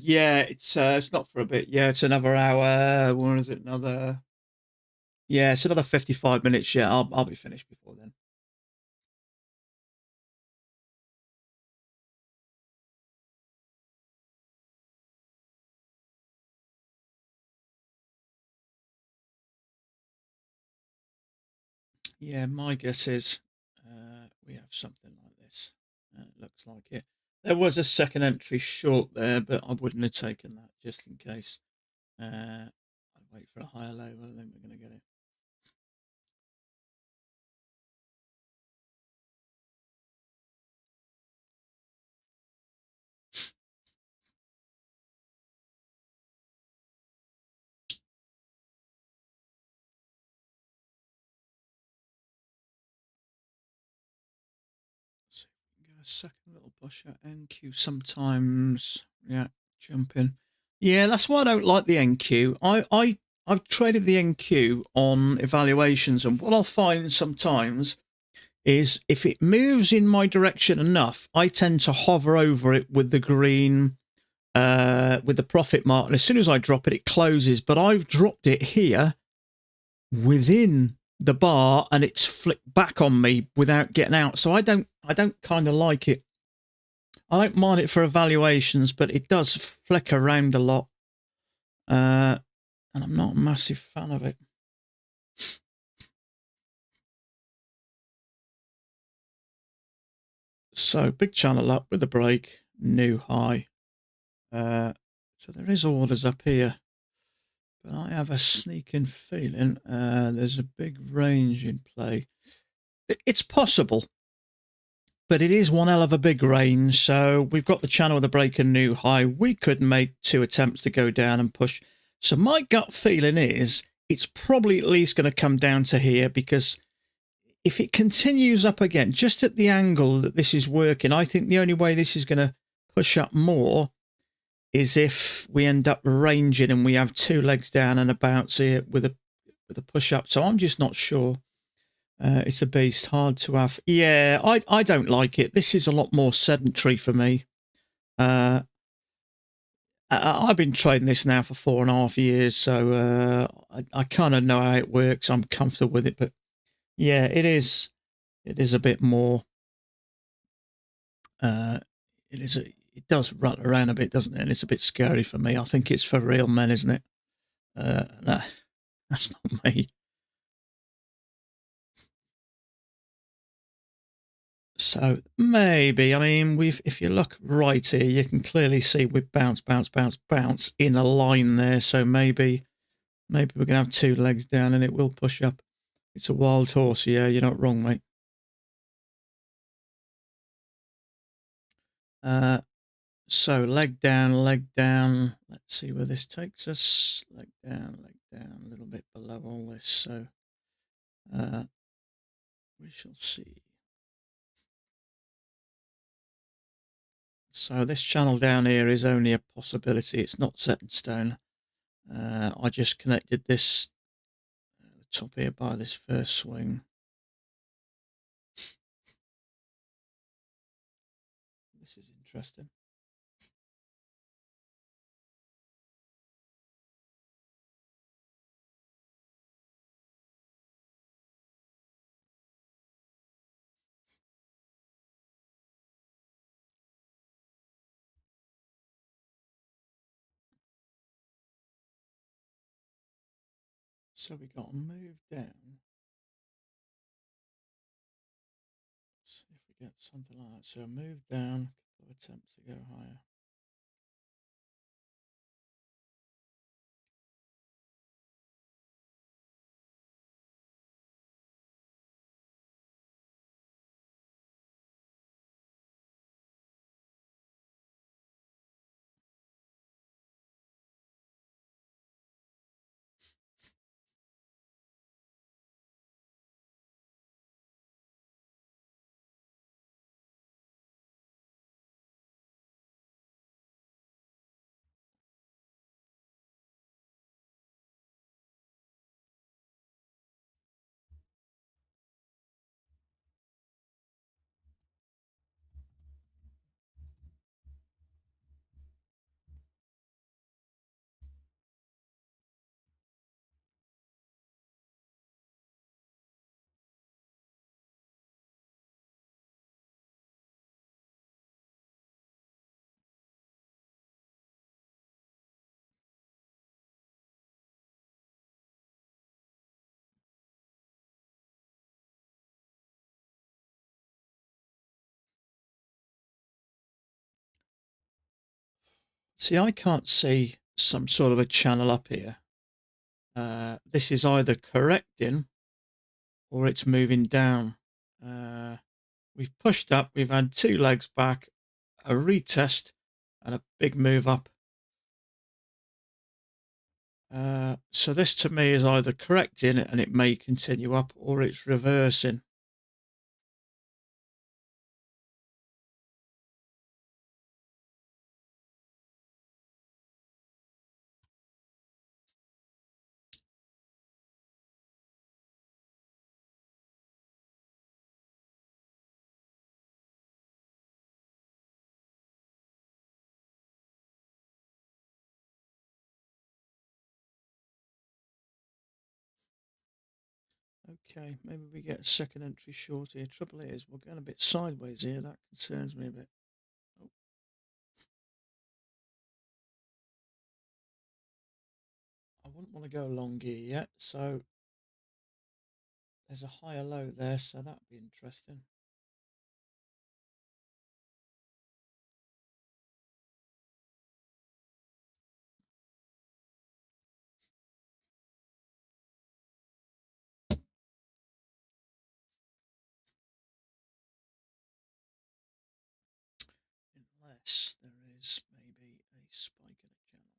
Yeah, it's not for a bit. Yeah, it's another hour. What is it? Another. Yeah, it's another 55 minutes. Yeah, I'll be finished before then. Yeah, my guess is we have something like this. It looks like it. There was a second entry short there, but I wouldn't have taken that just in case. I'd wait for a higher low. I think we're going to get it. So we can get a second little push at NQ sometimes. Yeah, jump in. Yeah, that's why I don't like the NQ. I've traded the NQ on evaluations, and what I'll find sometimes is if it moves in my direction enough, I tend to hover over it with the green, with the profit mark. And as soon as I drop it, it closes. But I've dropped it here within the bar and it's flicked back on me without getting out. So I don't kind of like it. I don't mind it for evaluations, but it does flick around a lot. And I'm not a massive fan of it. So big channel up with a break, new high. So there is orders up here, but I have a sneaking feeling there's a big range in play. It's possible, but it is one hell of a big range. So we've got the channel with a break and new high. We could make 2 attempts to go down and push. So my gut feeling is it's probably at least going to come down to here, because if it continues up again, just at the angle that this is working, I think the only way this is going to push up more is if we end up ranging and we have 2 legs down and a bounce here with a push up. So I'm just not sure. It's a beast, hard to have. Yeah, I don't like it. This is a lot more sedentary for me. I've been trading this now for 4.5 years, so I kind of know how it works. I'm comfortable with it, but yeah, it is a bit more. It does run around a bit, doesn't it? And it's a bit scary for me. I think it's for real men, isn't it? No, that's not me. So maybe, I mean, if you look right here, you can clearly see we bounce, bounce, bounce, bounce in a line there. So maybe we're going to have 2 legs down and it will push up. It's a wild horse. Yeah, you're not wrong, mate. So leg down, leg down. Let's see where this takes us. Leg down, a little bit below all this. So we shall see. So this channel down here is only a possibility. It's not set in stone. I just connected this top here by this first swing. This is interesting. So we got to move down. See if we get something like that. So move down, a couple of attempts to go higher. See, I can't see some sort of a channel up here. This is either correcting or it's moving down. We've pushed up, we've had 2 legs back, a retest and a big move up. So this to me is either correcting and it may continue up or it's reversing. Okay, maybe we get a second entry short here. Trouble is, we're going a bit sideways here. That concerns me a bit. Oh. I wouldn't want to go long here yet, so there's a higher low there, so that'd be interesting. Unless there is maybe a spike in a channel.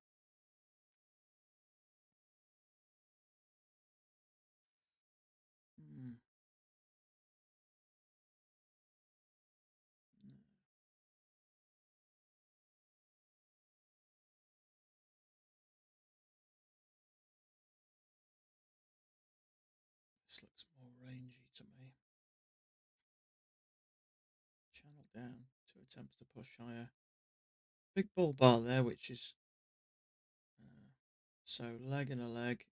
No. This looks more rangy to me. Channel down, 2 attempts to push higher. Big bull bar there, which is so leg and a leg.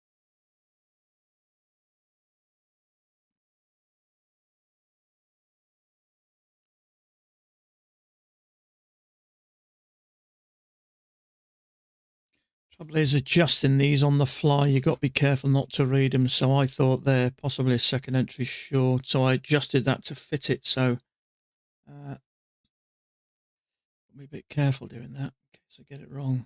Trouble is adjusting these on the fly. You've got to be careful not to read them. So I thought there possibly a second entry short. So I adjusted that to fit it. So be a bit careful doing that in case I get it wrong.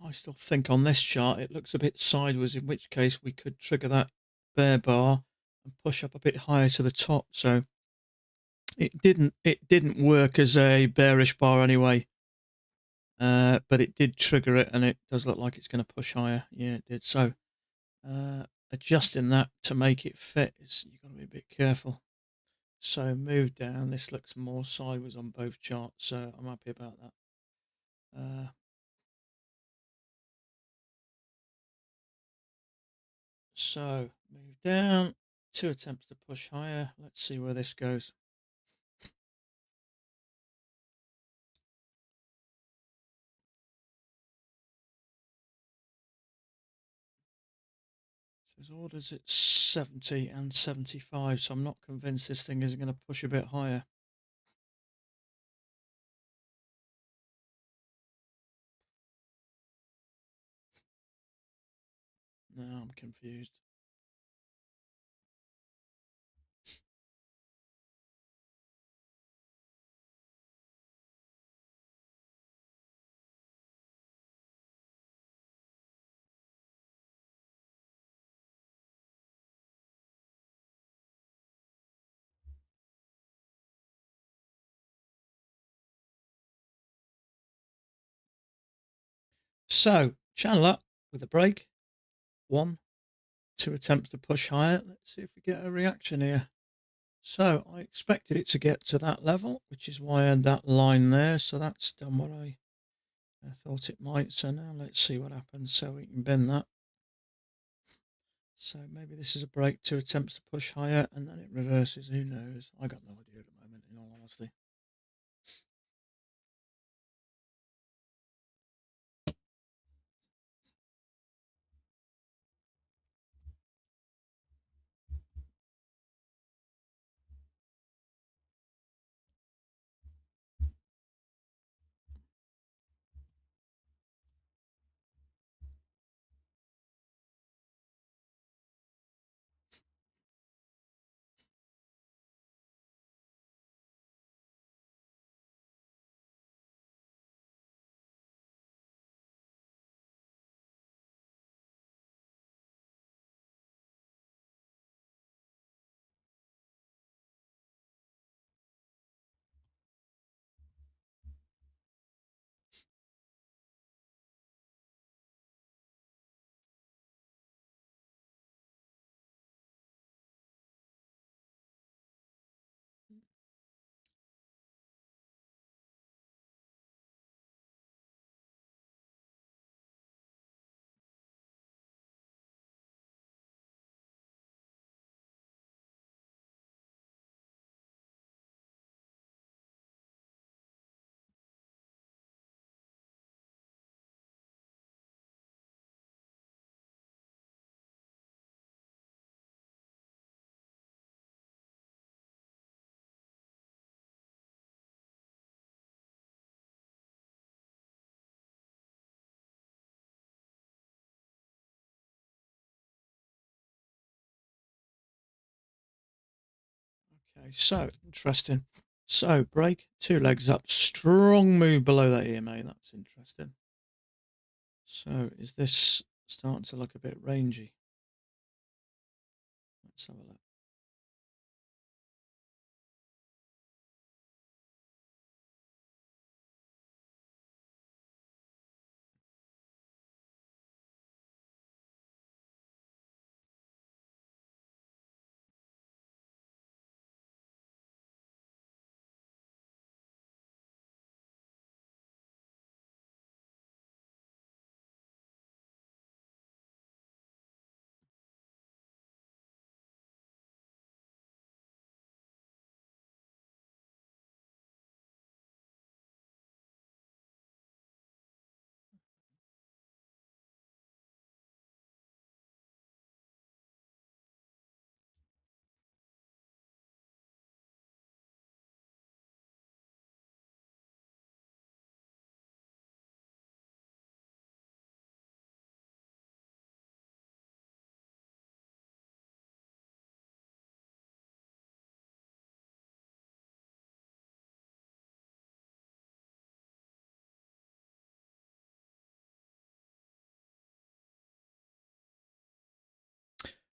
I still think on this chart it looks a bit sideways, in which case we could trigger that bear bar and push up a bit higher to the top. So it didn't work as a bearish bar anyway. But it did trigger it, and it does look like it's going to push higher. Yeah, it did. So adjusting that to make it fit is, you've got to be a bit careful. So move down. This looks more sideways on both charts, so I'm happy about that. So move down. 2 attempts to push higher. Let's see where this goes. There's orders at 70 and 75, so I'm not convinced this thing isn't going to push a bit higher. Now I'm confused. So, channel up with a break. 1, 2 attempts to push higher. Let's see if we get a reaction here. So, I expected it to get to that level, which is why I had that line there. So, that's done what I thought it might. So, now let's see what happens. So, we can bend that. So, maybe this is a break, 2 attempts to push higher, and then it reverses. Who knows? I got no idea at the moment, in all honesty. Okay, so interesting. So break, 2 legs up, strong move below that EMA. That's interesting. So is this starting to look a bit rangy? Let's have a look.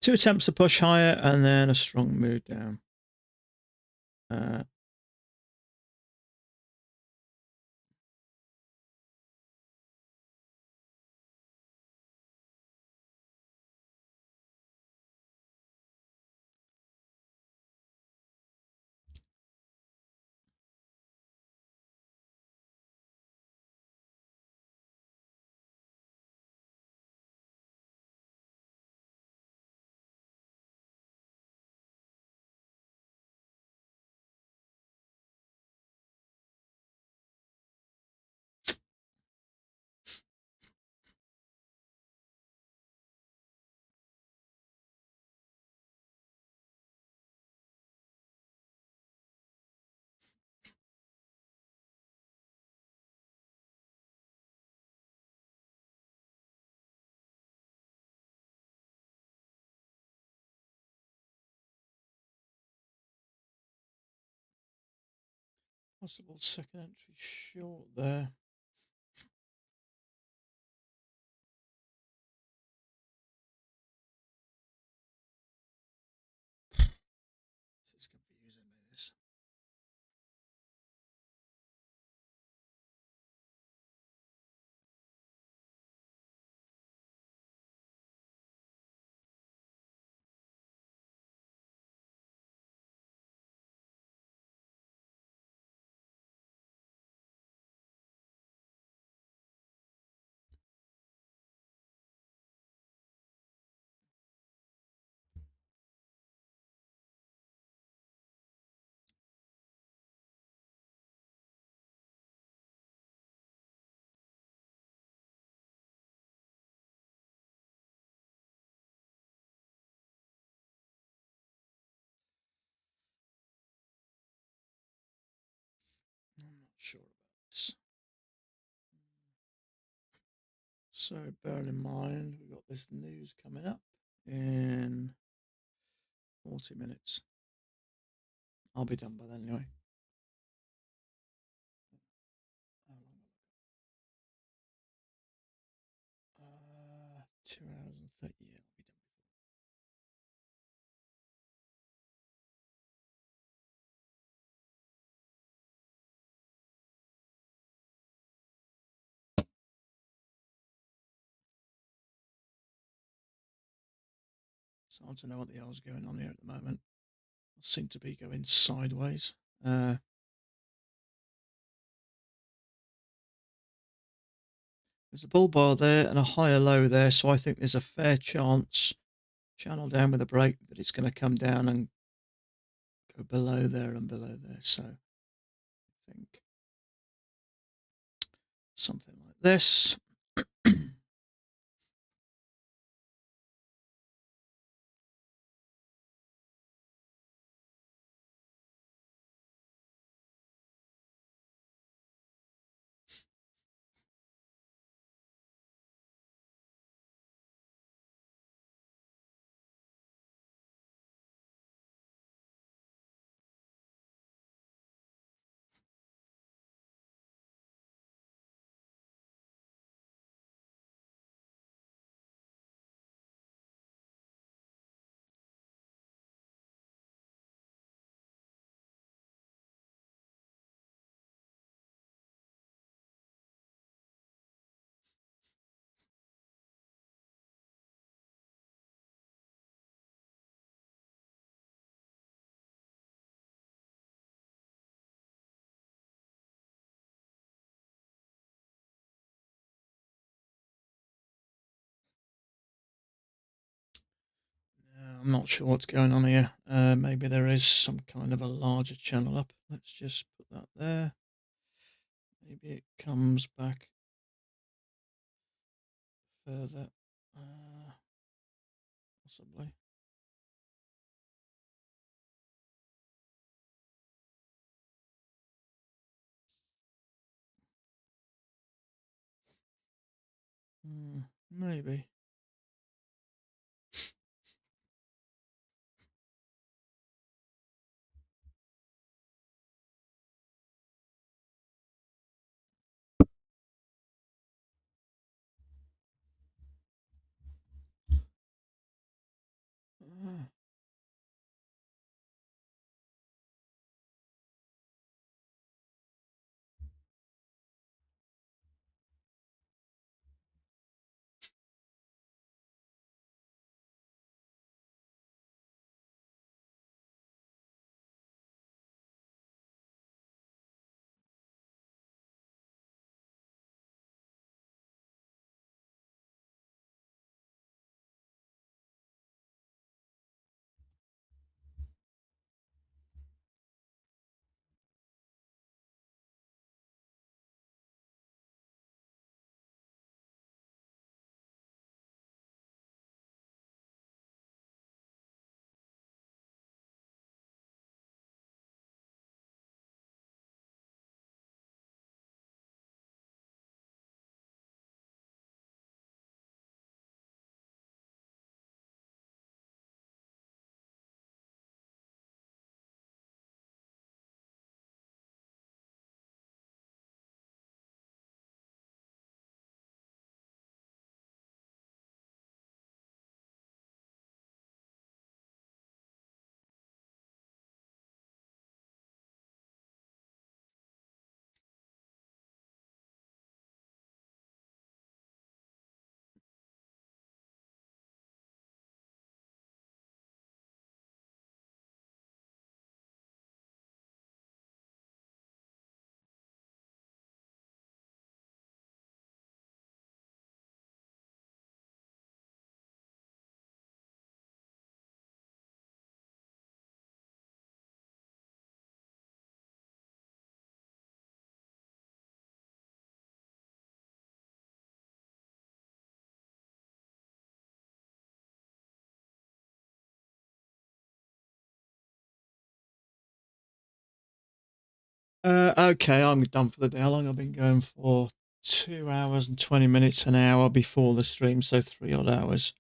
Two attempts to push higher and then a strong move down. Possible second entry short there. This is confusing me, this. I'm not sure about this. So bear in mind, we've got this news coming up in 40 minutes. I'll be done by then anyway. 2 hours and 30, yeah, I'll be done before. It's hard to know what the hell's going on here at the moment. I seem to be going sideways. There's a bull bar there and a higher low there, so I think there's a fair chance, channel down with a break, that it's going to come down and go below there and below there. So I think something like this. I'm not sure what's going on here. Maybe there is some kind of a larger channel up. Let's just put that there. Maybe it comes back further. Possibly. Maybe. Okay, I'm done for the day. How long I've been going for? 2 hours and 20 minutes, an hour before the stream, so 3 odd hours.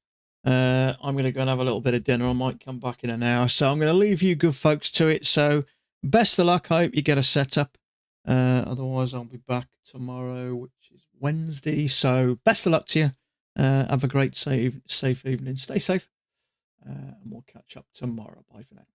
I'm going to go and have a little bit of dinner. I might come back in an hour. So I'm going to leave you good folks to it. So best of luck. I hope you get a setup. Otherwise, I'll be back tomorrow, which is Wednesday. So best of luck to you. Have a great, safe evening. Stay safe. And we'll catch up tomorrow. Bye for now.